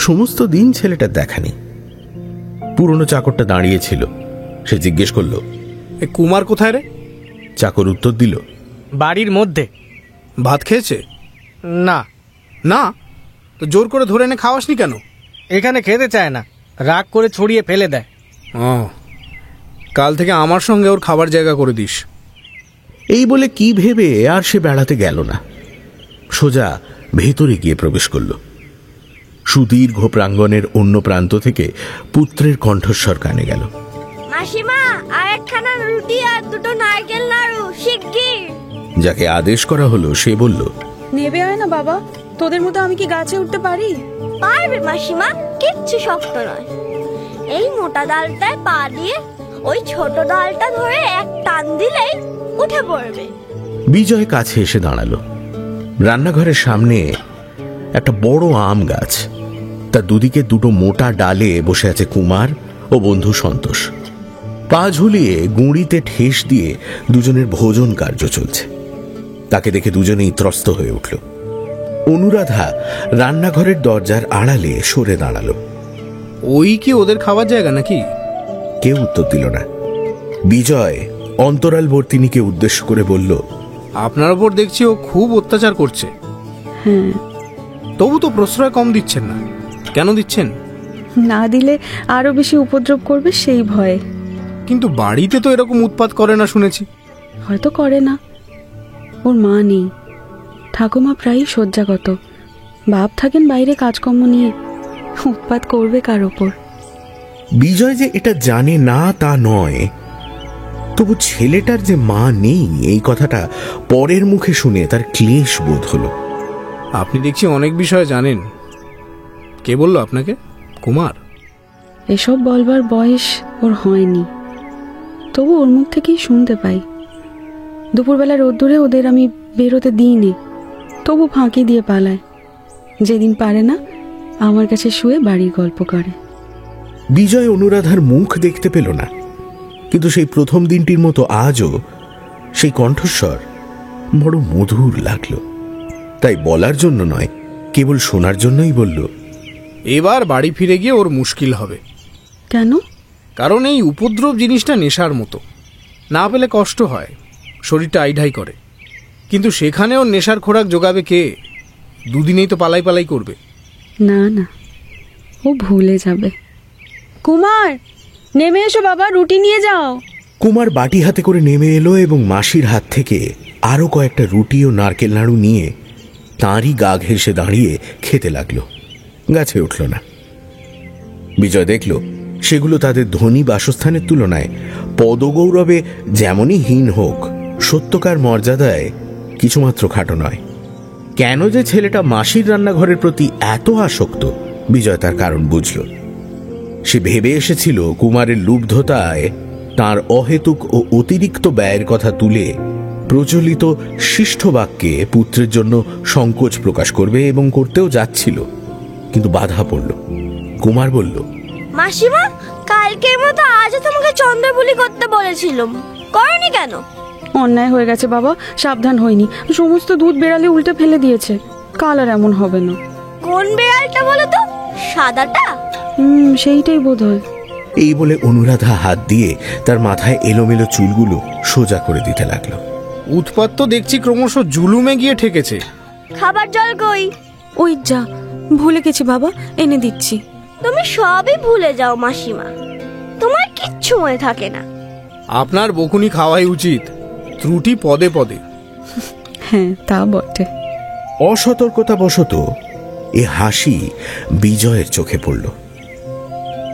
সমস্ত দিন ছেলেটার দেখা নেই। পুরনো চাকরটা দাঁড়িয়েছিল, সে জিজ্ঞেস করল, এ কুমার কোথায় রে? চাকর উত্তর দিল, বাড়ির মধ্যে। ভাত খেয়েছে? না। না তো জোর করে ধরে এনে খাওয়াসনি কেন? এখানে খেতে চায় না, রাগ করে ছড়িয়ে ফেলে দেয়। ও, কাল থেকে আমার সঙ্গে ওর খাবার জায়গা করে দিস। এই বলে কি ভেবে আর সে বেড়াতে গেল না, সোজা ভেতরে গিয়ে প্রবেশ করল। সুদীর্ঘ প্রাঙ্গণের অন্য প্রান্ত থেকে পুত্রের কণ্ঠস্বর কানে গেল, মাসিমা, আর একখানা রুটি আর দুটো নারকেল নাড়ু শিগগির। যাকে আদেশ করা হলো সে বলল, নেবে আয় না বাবা, তোদের মতো আমি কি গাছে উঠতে পারি? পারবে মাসিমা, কিচ্ছু শক্ত নয়। এই মোটা ডালটায় পা দিয়ে ওই ছোট ডালটা ধরে এক টান দিলেই উঠে পড়বে। বিজয় কাছে এসে দাঁড়ালো। রান্নাঘরের সামনে একটা বড় আম গাছ, তার দুদিকে দুটো মোটা ডালে বসে আছে কুমার ও বন্ধু সন্তোষ। পা ঝুলিয়ে গুঁড়িতে ঠেস দিয়ে দুজনের ভোজন কার্য চলছে। তাকে দেখে দুজনেই ত্রস্ত হয়ে উঠল। অনুরাধা রান্নাঘরের দরজার আড়ালে সরে দাঁড়ালো। ওই কি ওদের খাবার জায়গা নাকি? কেউ উত্তর দিল না। বিজয় অন্তরালবর্তিনীকে উদ্দেশ্য করে বলল, আপনার ওপর দেখছি ও খুব অত্যাচার করছে। হ্যাঁ। তবু তো প্রশ্রয় কম দিচ্ছেন না, কেন দিচ্ছেন? না দিলে আরো বেশি উপদ্রব করবে সেই ভয়ে। কিন্তু বাড়িতে তো এরকম উৎপাত করে না শুনেছি। হয়তো করে না, ওর মা নেই, ঠাকুমা প্রায়ই শয্যাগত, বাপ থাকেন বাইরে কাজকর্ম নিয়ে, উৎপাত করবে কার ওপর? বিজয় যে এটা জানে না তা নয়, তবু ছেলেটার যে মা নেই এই কথাটা পরের মুখে শুনে তার ক্লেশ বোধ হলো। আপনি দেখছি অনেক বিষয় জানেন। কে বলল আপনাকে? কুমার? এসব বলবার বয়স ওর হয়নি, তবু ওর মুখ থেকেই শুনতে পাই। দুপুরবেলা রোদ্দুরে ওদের আমি বেরোতে দিইনি, তবু ফাঁকি দিয়ে পালায়। যেদিন পারে না আমার কাছে শুয়ে বাড়ির গল্প করে। বিজয় অনুরাধার মুখ দেখতে পেল না, কিন্তু সেই প্রথম দিনটির মতো আজও সেই কণ্ঠস্বর বড় মধুর লাগলো। তাই বলার জন্য নয়, কেবল শোনার জন্যই বলল, এবার বাড়ি ফিরে গিয়ে ওর মুশকিল হবে। কেন? কারণ এই উপদ্রব জিনিসটা নেশার মতো, না পেলে কষ্ট হয়, শরীরটা আইঢাই করে, কিন্তু সেখানেও নেশার খোরাক জোগাবে কে? দুদিনেই তো পালাই পালাই করবে। না না, ও ভুলে যাবে। কুমার, নেমে এসো বাবা, রুটি নিয়ে যাও। কুমার বাটি হাতে করে নেমে এলো এবং মাসির হাত থেকে আরো কয়েকটা রুটি ও নারকেল নাড়ু নিয়ে তাঁরই গা ঘেঁষে দাঁড়িয়ে খেতে লাগলো। গাছে উঠল না। বিজয় দেখল সেগুলো তাদের ধনী বাসস্থানের তুলনায় পদগৌরবে যেমনই হীন হোক, সত্যকার মর্যাদায় কিছুমাত্র খাটো নয়। কেন যে ছেলেটা মাসির রান্নাঘরের প্রতি এত আসক্ত, বিজয় তার কারণ বুঝল। সে ভেবে এসেছিল কুমারের লুব্ধতায় তার অহেতুক ও অতিরিক্ত ব্যয়ের কথা তুলে প্রচলিত শিষ্ট বাক্যে পুত্রের জন্য সংকোচ প্রকাশ করবে, এবং করতেও যাচ্ছিল, কিন্তু বাধা পড়ল। কুমার বলল, মাসিমা, কালকের মতো আজও তোমাকে চন্দ্রপুলি করতে বলেছিলাম, করনি কেন? অন্যায় হয়ে গেছে বাবা, সাবধান হয়নি, সমস্ত দুধ বেড়ালে উল্টে ফেলে দিয়েছে। কাল আর এমন হবে না। কোন বেড়ালটা বলো তো? সাদাটা? সেইটাই বোধ হয়। এই বলে অনুরাধা হাত দিয়ে তার মাথায় এলোমেলো চুলগুলো সোজা করে দিতে লাগলো। উৎপাত তো দেখছি ক্রমশ জুলুমে গিয়ে ঠেকেছে। খাবার জল কই? ওই যা, ভুলে গেছি বাবা, এনে দিচ্ছি। তুমি সবই ভুলে যাও মাসিমা, তোমার কিচ্ছু মনে থাকে না। আপনার বকুনি খাওয়াই উচিত, ত্রুটি পদে পদে। হ্যাঁ, তা বটে। অসতর্কতাবশত এ হাসি বিজয়ের চোখে পড়ল।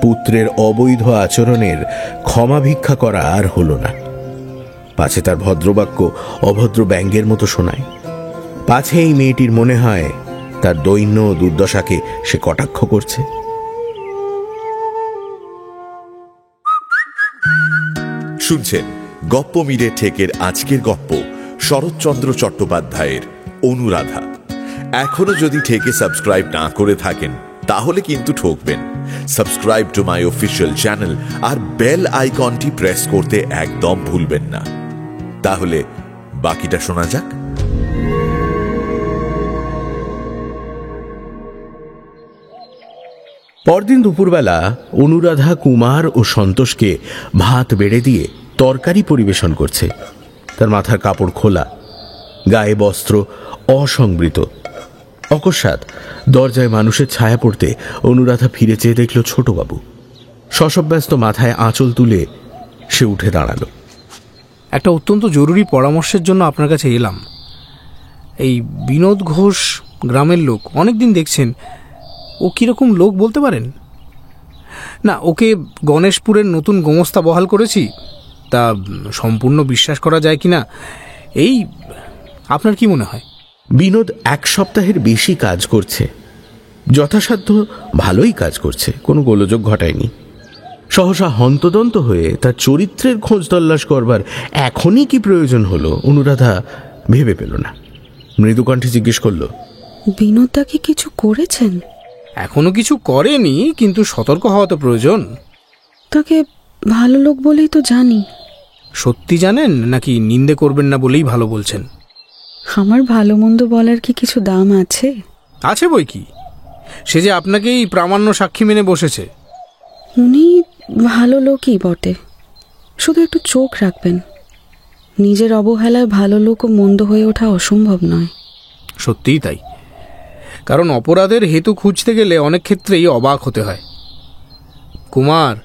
পুত্রের অবৈধ আচরণের ক্ষমা ভিক্ষা করা আর হল না। পাছে তার ভদ্রবাক্য অভদ্র ব্যঙ্গের মতো শোনায়, পাছে এই মেয়েটির মনে হয় তার দৈন্য ও দুর্দশাকে সে কটাক্ষ করছে। শুনছেন গপ্পমীরে ঠেকের আজকের গপ্প শরৎচন্দ্র চট্টোপাধ্যায়ের অনুরাধা। এখনো যদি ঠেকে সাবস্ক্রাইব না করে থাকেন তাহলে কিন্তু ঠকবেন। Subscribe to my official channel আর বেল আইকনটি প্রেস করতে একদম ভুলবেন না। তাহলে বাকিটা শোনা যাক। পরদিন দুপুরবেলা অনুরাধা কুমার ও সন্তোষকে ভাত বেড়ে দিয়ে তরকারি পরিবেশন করছে। তার মাথার কাপড় খোলা, গায়ে বস্ত্র অসংবৃত। অকস্মাৎ দরজায় মানুষের ছায়া পড়তে অনুরাধা ফিরে চেয়ে দেখল ছোটবাবু। শশব্যস্ত মাথায় আঁচল তুলে সে উঠে দাঁড়ালো। একটা অত্যন্ত জরুরি পরামর্শের জন্য আপনার কাছে এলাম। এই বিনোদ ঘোষ গ্রামের লোক, অনেকদিন দেখছেন, ও কিরকম লোক বলতে পারেন? না, ওকে গণেশপুরের নতুন গোমস্তা বহাল করেছি, তা সম্পূর্ণ বিশ্বাস করা যায় কিনা, এই আপনার কি মনে হয়? বিনোদ 1 সপ্তাহের বেশি কাজ করছে, যথাসাধ্য ভালোই কাজ করছে, কোনো গোলযোগ ঘটায়নি। সহসা হন্তদন্ত হয়ে তার চরিত্রের খোঁজ তল্লাশ করবার এখনই কি প্রয়োজন হলো অনুরাধা ভেবে পেল না। মৃদুকণ্ঠে জিজ্ঞেস করল, বিনোদদা কি কিছু করেছেন? এখনো কিছু করেনি, কিন্তু সতর্ক হওয়া তো প্রয়োজন। তাকে ভালো লোক বলেই তো জানি। সত্যি জানেন নাকি নিন্দে করবেন না বলেই ভালো বলছেন? আমার ভালো মন্দ বলার কি কিছু দাম আছে? আছে বই কি, সে যে আপনাকেই প্রামাণ্য সাক্ষী মেনে বসেছে। উনি ভালো লোকই বটে, শুধু একটু চোখ রাখবেন। নিজের অবহেলায় ভালো লোক ও মন্দ হয়ে ওঠা অসম্ভব নয়। সত্যিই তাই, কারণ অপরাধের হেতু খুঁজতে গেলে অনেক ক্ষেত্রেই অবাক হতে হয়। কুমার,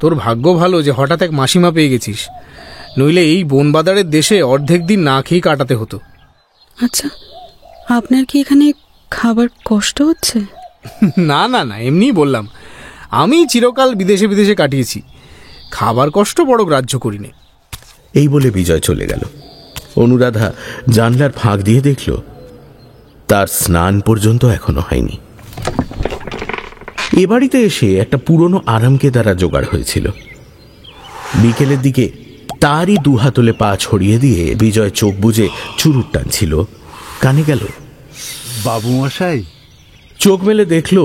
তোর ভাগ্য ভালো যে হঠাৎ এক মাসিমা পেয়ে গেছিস, নইলে এই বনবাদারের দেশে অর্ধেক দিন না খেয়ে কাটাতে হতো। আচ্ছা, আপনার কি এখানে খাবার কষ্ট হচ্ছে? না না না, এমনিই বললাম। আমি চিরকাল বিদেশে বিদেশে কাটিয়েছি, খাবার কষ্ট বড় গ্রাহ্য করিনি। এই বলে বিজয় চলে গেল। অনুরাধা জানলার ফাঁক দিয়ে দেখল তার স্নান পর্যন্ত এখনো হয়নি। এ বাড়িতে এসে একটা পুরনো আরামকেদারা জোগাড় হয়েছিল। বিকেলের দিকে তারই দুহাতলে পা ছড়িয়ে দিয়ে বিজয় চোখ বুজে চুরুট টানছিল। কানে গেল, বাবু মশাই। চোখ মেলে দেখল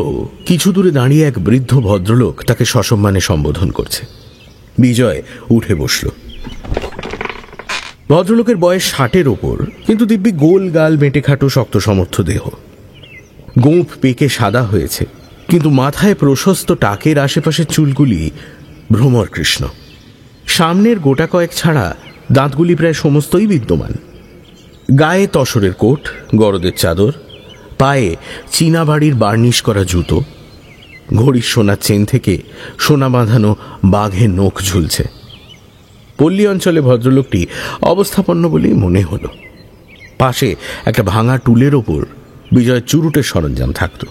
কিছু দূরে দাঁড়িয়ে এক বৃদ্ধ ভদ্রলোক তাকে সসম্মানে সম্বোধন করছে। বিজয় উঠে বসল। ভদ্রলোকের বয়স 60-এর ওপর, কিন্তু দিব্যি গোল গাল, বেঁটে খাটো, শক্ত সমর্থ দেহ। গোঁফ পেকে সাদা হয়েছে, কিন্তু মাথায় প্রশস্ত টাকের আশেপাশের চুলগুলি ভ্রমর কৃষ্ণ। সামনের গোটা কয়েক ছাড়া দাঁতগুলি প্রায় সমস্তই বিদ্যমান। গায়ে তসরের কোট, গরদের চাদর, পায়ে চীনা বাড়ির বার্নিশ করা জুতো, ঘড়ির সোনার চেন থেকে সোনা বাঁধানো বাঘের নখ ঝুলছে। পল্লী অঞ্চলে ভদ্রলোকটি অবস্থাপন্ন বলেই মনে হলো। পাশে একটা ভাঙা টুলের ওপর বিজয়ের চুরুটের সরঞ্জাম থাকত।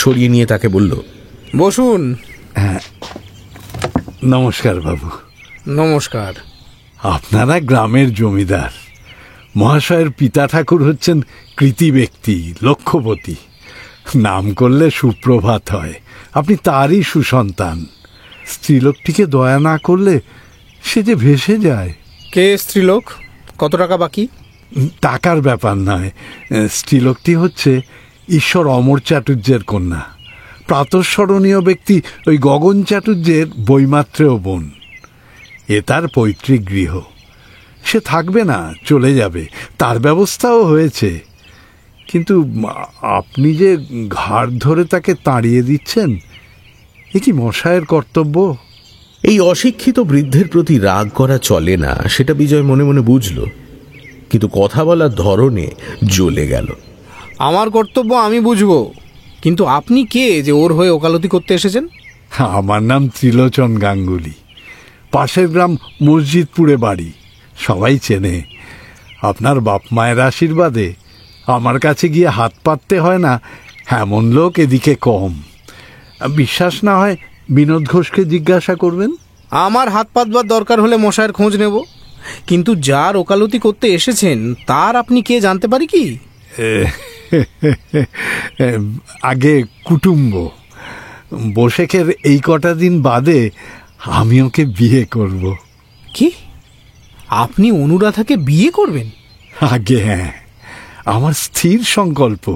সরিয়ে নিয়ে তাকে বলল, বসুন। নমস্কার বাবু। নমস্কার। আপনারা গ্রামের জমিদার। মহাশয়ের পিতা ঠাকুর হচ্ছেন কৃতি ব্যক্তি, লক্ষপতি। নাম করলে সুপ্রভাত হয়। আপনি তারই সুসন্তান। স্ত্রীলোকটিকে দয়া না করলে সে যে ভেসে যায়। কে স্ত্রীলোক? কত টাকা বাকি? টাকার ব্যাপার নয়। স্ত্রীলোকটি হচ্ছে ঈশ্বর অমর চাটুর্যের কন্যা, প্রাতঃস্মরণীয় ব্যক্তি ওই গগন চাটুর্যের বৈমাত্রেয় বোন। এ তার পৈতৃক গৃহ। সে থাকবে না, চলে যাবে, তার ব্যবস্থাও হয়েছে। কিন্তু আপনি যে ঘাড় ধরে তাকে তাড়িয়ে দিচ্ছেন, এ কি মশায়ের কর্তব্য? এই অশিক্ষিত বৃদ্ধের প্রতি রাগ করা চলে না, সেটা বিজয় মনে মনে বুঝল, কিন্তু কথা বলার ধরনে জ্বলে গেল। আমার কর্তব্য আমি বুঝবো, কিন্তু আপনি কে যে ওর হয়ে ওকালতি করতে এসেছেন? আমার নাম ত্রিলোচন গাঙ্গুলি। পাশের গ্রাম মসজিদপুরে বাড়ি, সবাই চেনে। আপনার বাপ মায়ের আশীর্বাদে আমার কাছে গিয়ে হাত পাততে হয় না, এমন লোক এদিকে কম। বিশ্বাস না হয় বিনোদ ঘোষকে জিজ্ঞাসা করবেন। আমার হাত পাতবার দরকার হলে মশায়ের খোঁজ নেব, কিন্তু যার ওকালতি করতে এসেছেন তার আপনি কে জানতে পারি কি? আগে কুটুম্ব। বসেখের এই কটা দিন বাদে আমি ওকে বিয়ে করব। কি? আপনি অনুরাধাকে বিয়ে করবেন? আগে হ্যাঁ, আমার স্থির সংকল্প।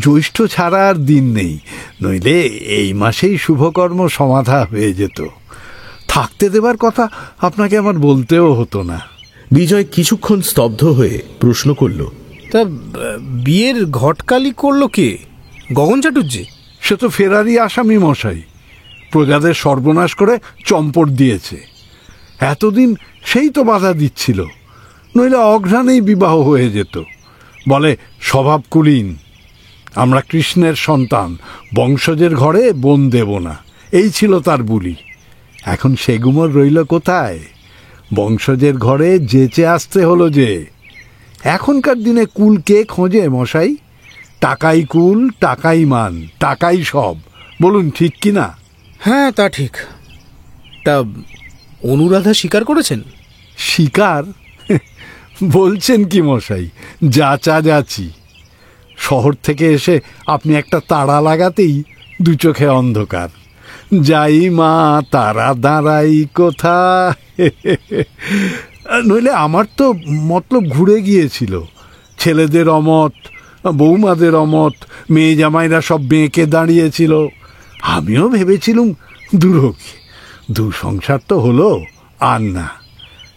জ্যৈষ্ঠ ছাড়া আর দিন নেই, নইলে এই মাসেই শুভকর্ম সমাধা হয়ে যেত। থাকতে দেবার কথা আপনাকে আমার বলতেও হতো না। বিজয় কিছুক্ষণ স্তব্ধ হয়ে প্রশ্ন করল, তা বিয়ের ঘটকালি করলো কে? গগন চাটুর্যে? সে তো ফেরারি আসামি মশাই, প্রজাদের সর্বনাশ করে চম্পট দিয়েছে। এতদিন সেই তো বাধা দিচ্ছিল, নইলে অঘ্রাণেই বিবাহ হয়ে যেত। বলে স্বভাব কুলীন, আমরা কৃষ্ণের সন্তান, বংশজের ঘরে বোন দেব না, এই ছিল তার বুলি। এখন সেগুমর রইল কোথায়? বংশজের ঘরে যেচে আসতে হলো যে। এখনকার দিনে কুল কে খোঁজে মশাই? টাকাই কুল, টাকাই মান, টাকাই সব। বলুন ঠিক কি না? হ্যাঁ, তা ঠিক। তা অনুরাধা স্বীকার করেছেন? স্বীকার বলছেন কি মশাই? যাচা যাচি। শহর থেকে এসে আপনি একটা তাড়া লাগাতেই দু চোখে অন্ধকার। যাই মা তারা দাঁড়াই কোথা। নইলে আমার তো মতলব ঘুরে গিয়েছিল। ছেলেদের অমত, বৌমাদের অমত, মেয়ে জামাইরা সব বেঁকে দাঁড়িয়েছিল। আমিও ভেবেছিলুম দুরোগে, দু সংসার তো হলো আর না।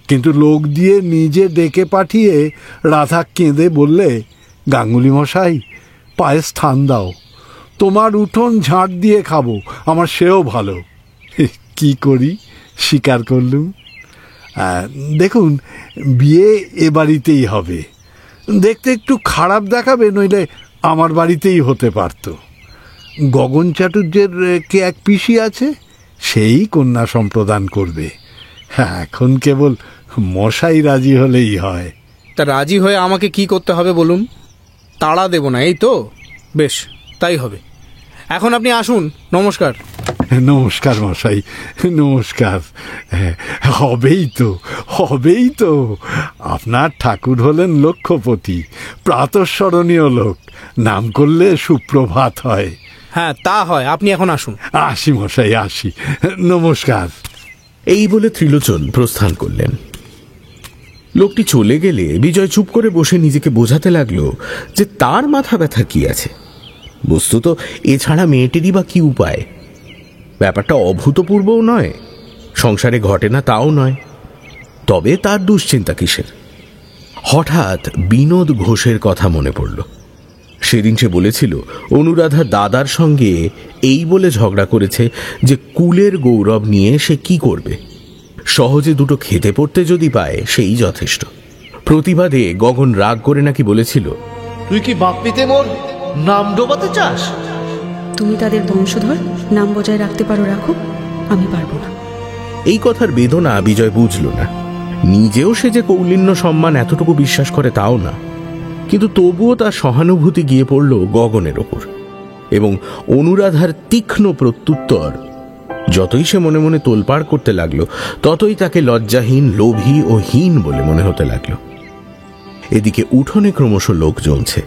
কিন্তু লোক দিয়ে নিজে ডেকে পাঠিয়ে রাধা কেঁদে বললে, গাঙ্গুলি মশাই পায়ে স্থান দাও, তোমার উঠোন ঝাঁট দিয়ে খাবো, আমার সেও ভালো। কি করি, স্বীকার করলুম। দেখুন, বিয়ে এ বাড়িতেই হবে। দেখতে একটু খারাপ দেখাবে, নইলে আমার বাড়িতেই হতে পারত। গগন চাটুর্যের কে এক পিসি আছে, সেই কন্যা সম্প্রদান করবে। এখন কেবল মশাই রাজি হলেই হয়। তা রাজি হয়ে আমাকে কি করতে হবে বলুন? তাড়া দেব না, এই তো? বেশ, তাই হবে। এখন আপনি আসুন। নমস্কার। নমস্কার মশাই, নমস্কার। হবেই তো, হবেই তো। আপনার ঠাকুর হলেন লক্ষপতি, প্রাতঃস্মরণীয় লোক। নাম করলে সুপ্রভাত হয়। হ্যাঁ, তা হয়। আপনি এখন আসুন। আসি মশাই, আসি। নমস্কার। এই বলে ত্রিলোচন প্রস্থান করলেন। লোকটি চলে গেলে বিজয় চুপ করে বসে নিজেকে বোঝাতে লাগলো যে তার মাথা ব্যথা কি আছে। বস্তুত এছাড়া মেয়েটিরই বা কি উপায়? ব্যাপারটা অভূতপূর্বও নয়, সংসারে ঘটে না তাও নয়, তবে তার দুশ্চিন্তা কিসের? হঠাৎ বিনোদ ঘোষের কথা মনে পড়ল। সেদিন সে বলেছিল অনুরাধা দাদার সঙ্গে এই বলে ঝগড়া করেছে যে কুলের গৌরব নিয়ে সে কি করবে। সহজে দুটো খেতে পড়তে যদি পায় সেই যথেষ্ট। প্রতিবাদে গগন রাগ করে নাকি বলেছিল, তুই কি বাপ্পিতে মোর নাম ডোবাতে চাস? তুমি তাদের বংশধর, নাম বজায় রাখতে পারো রাখো, আমি পারবো না। এই কথার বেদনা বিজয় বুঝল না। নিজেও সে যে কৌলিন্য সম্মান এতটুকু বিশ্বাস করে তাও না, কিন্তু তবুও তার সহানুভূতি গিয়ে পড়ল গগনের ওপর, এবং অনুরাধার তীক্ষ্ণ প্রত্যুত্তর যতই সে মনে মনে তোলপাড় করতে লাগলো, ততই তাকে লজ্জাহীন, লোভী ও হীন বলে মনে হতে লাগলো। এদিকে উঠোনে ক্রমশ লোক জমছে।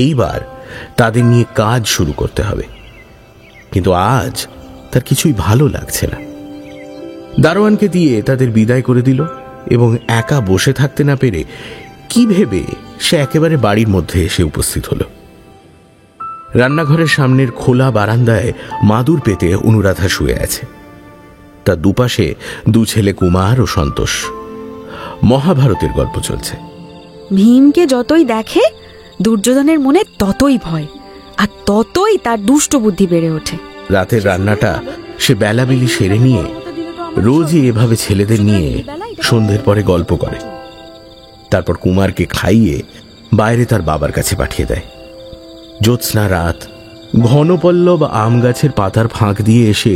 এইবার তাদের নিয়ে কাজ শুরু করতে হবে, কিন্তু আজ তার কিছুই ভালো লাগছে না। দারোয়ানকে দিয়ে তাদের বিদায় করে দিল এবং একা বসে থাকতে না পেরে কি ভেবে সে একেবারে বাড়ির মধ্যে এসে উপস্থিত হলো। রান্নাঘরের সামনের খোলা বারান্দায় মাদুর পেতে অনুরাধা শুয়ে আছে। তার দুপাশে দু ছেলে কুমার ও সন্তোষ। মহাভারতের গল্প চলছে। ভীমকে যতই দেখে দুর্যোধনের মনে ততই ভয়, আর ততই তার দুষ্ট বুদ্ধি বেড়ে ওঠে। রাতের রান্নাটা সে বেলাবেলি সেরে নিয়ে রোজই এভাবে ছেলেদের নিয়ে সন্ধ্যের পরে গল্প করে। তারপর কুমারকে খাইয়ে বাইরে তার বাবার কাছে পাঠিয়ে দেয়। জ্যোৎস্না রাত, ঘনপল্লব আম গাছের পাতার ফাঁক দিয়ে এসে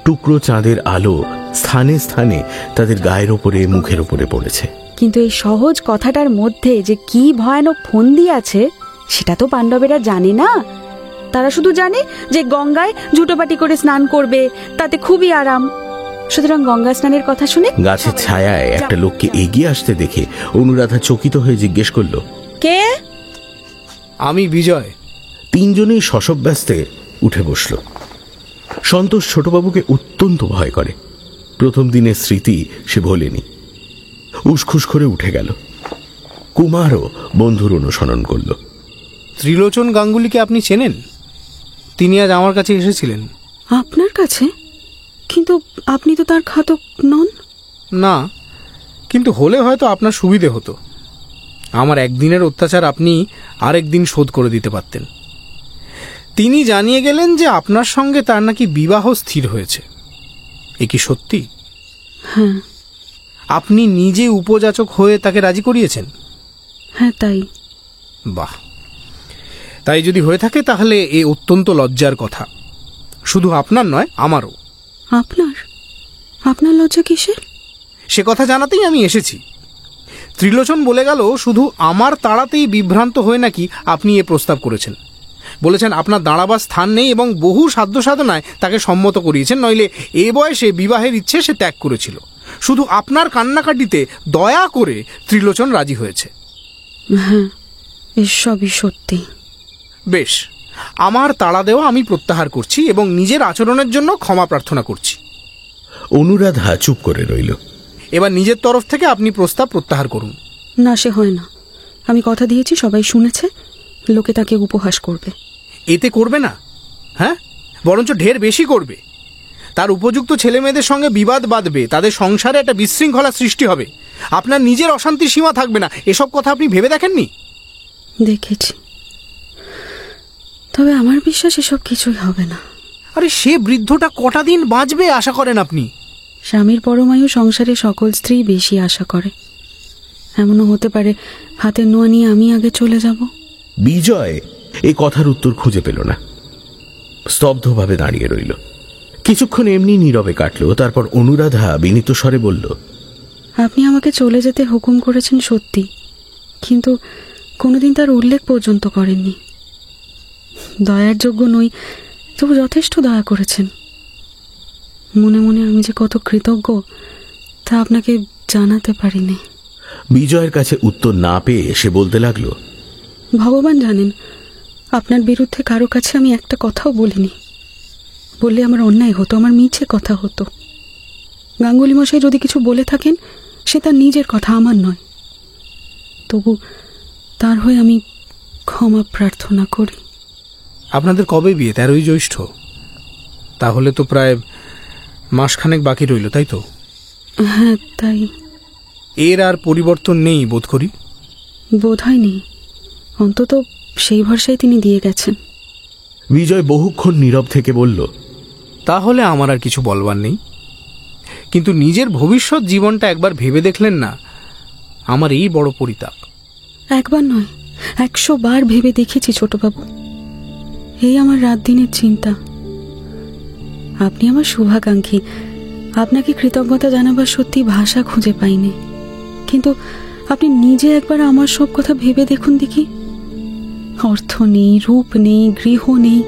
টুকরো চাঁদের আলো স্থানে স্থানে তাদের গায়ের ওপরে, মুখের ওপরে পড়েছে। কিন্তু এই সহজ কথাটার মধ্যে যে কি ভয়ানক ফন্দি আছে সেটা তো পাণ্ডবেরা জানে না। তারা শুধু জানে যে গঙ্গায় জুটোপাটি করে স্নান করবে, তাতে খুবই আরাম। সুতরাং গঙ্গা স্নানের কথা শুনে গাছের ছায়ায় একটা লোককে এগিয়ে আসতে দেখে অনুরাধা চকিত হয়ে জিজ্ঞেস করল, কে? আমি বিজয়। তিনজনেই শশব্যস্তে উঠে বসল। সন্তোষ ছোটবাবুকে অত্যন্ত ভয় করে। প্রথম দিনের স্মৃতি সে ভোলেনি। উসখুস করে উঠে গেল। কুমারও বন্ধুর অনুসরণ করল। ত্রিলোচন গাঙ্গুলিকে আপনি চেনেন? তিনি আজ আমার কাছে এসেছিলেন। আপনার কাছে? কিন্তু আপনি তো তার ঘাতক নন। না, কিন্তু হলে হয়তো আপনার সুবিধে হতো। আমার একদিনের অত্যাচার আপনি আরেক দিন শোধ করে দিতে পারতেন। তিনি জানিয়ে গেলেন যে আপনার সঙ্গে তার নাকি বিবাহ স্থির হয়েছে। এ কি সত্যি? হ্যাঁ। আপনি নিজে উপযাচক হয়ে তাকে রাজি করিয়েছেন? হ্যাঁ, তাই। বাহ, তাই যদি হয়ে থাকে তাহলে এ অত্যন্ত লজ্জার কথা। শুধু আপনার নয়, আমারও। আপনার? আপনার লজ্জা কিসের? সে কথা জানাতেই আমি এসেছি। ত্রিলোচন বলে গেল শুধু আমার তাড়াতেই বিভ্রান্ত হয়ে নাকি আপনি এ প্রস্তাব করেছেন। বলেছেন আপনার দাঁড়াবার স্থান নেই এবং বহু সাধ্য সাধনায় তাকে সম্মত করিয়েছেন, নইলে এ বয়সে বিবাহের ইচ্ছে সে ত্যাগ করেছিল। শুধু আপনার কান্নাকাটিতে দয়া করে ত্রিলোচন রাজি হয়েছে। হ্যাঁ, এসবই সত্যি। বেশ, আমার তাড়া দেওয়া আমি প্রত্যাহার করছি এবং নিজের আচরণের জন্য ক্ষমা প্রার্থনা করছি। অনুরাধা চুপ করে রইল। এবার নিজের তরফ থেকে আপনি প্রস্তাব প্রত্যাহার করুন। না, সে হয় না। আমি কথা দিয়েছি, সবাই শুনেছে, লোকে তাকে উপহাস করবে। এতে করবে না? হ্যাঁ, বরঞ্চ ঢের বেশি করবে। তার উপযুক্ত ছেলে মেয়েদের সঙ্গে বিবাদ বাঁধবে, তাদের সংসারে একটা বিশৃঙ্খলা সৃষ্টি হবে, আপনার নিজের অশান্তির সীমা থাকবে না। এসব কথা আপনি ভেবে দেখেননি? দেখেছি, তবে আমার বিশ্বাস এসব কিছুই হবে না। আরে সে বৃদ্ধটা কটা দিন বাঁচবে আশা করেন আপনি? স্বামীর পরমায়ু সংসারে সকল স্ত্রী বেশি আশা করে। এমনও হতে পারে হাতের নোয়া নিয়ে আমি আগে চলে যাব। বিজয় এই কথার উত্তর খুঁজে পেল না। স্তব্ধভাবে দাঁড়িয়ে রইল। কিছুক্ষণ এমনি নীরবে কাটল। তারপর অনুরাধা বিনীত স্বরে বলল, আপনি আমাকে চলে যেতে হুকুম করেছেন সত্যি, কিন্তু কোনোদিন তার উল্লেখ পর্যন্ত করেননি। দয়ার যোগ্য নই, তবু যথেষ্ট দয়া করেছেন। মনে মনে আমি যে কত কৃতজ্ঞ তা আপনাকে জানাতে পারিনি। বিজয়ের কাছে উত্তর না পেয়ে সে বলতে লাগলো, ভগবান জানেন, আপনার বিরুদ্ধে কারো কাছে আমি একটা কথাও বলিনি। বললে আমার অন্যায় হতো, আমার মিছে কথা হতো। গাঙ্গুলি মশাই যদি কিছু বলে থাকেন সে তার নিজের কথা, আমার নয়। তবু তার হয়ে আমি ক্ষমা প্রার্থনা করি। আপনাদের কবে বিয়ে? 13ই জ্যৈষ্ঠ। তাহলে তো প্রায় মাসখানেক বাকি রইল, তাই তো? হ্যাঁ, তাই। এর আর পরিবর্তন নেই বোধ করি। বোধ হয় নেই, অন্তত সেই ভরসায় তিনি দিয়ে গেছেন। বিজয় বহুক্ষণ নীরব থেকে বলল, তাহলে আমার আর কিছু বলবার নেই। কিন্তু নিজের ভবিষ্যৎ জীবনটা একবার ভেবে দেখলেন না, আমার এই বড় পরিতাপ। একবার নয়, 100 বার ভেবে দেখেছি ছোটবাবু। এই আমার রাত দিনের চিন্তা। আপনি আমার শুভাকাঙ্ক্ষী, আপনাকে কৃতজ্ঞতা জানাবার সত্যি ভাষা খুঁজে পাইনি। কিন্তু আপনি নিজে একবার আমার সব কথা ভেবে দেখুন দেখি। অর্থ নেই, রূপ নেই, গৃহ নেই,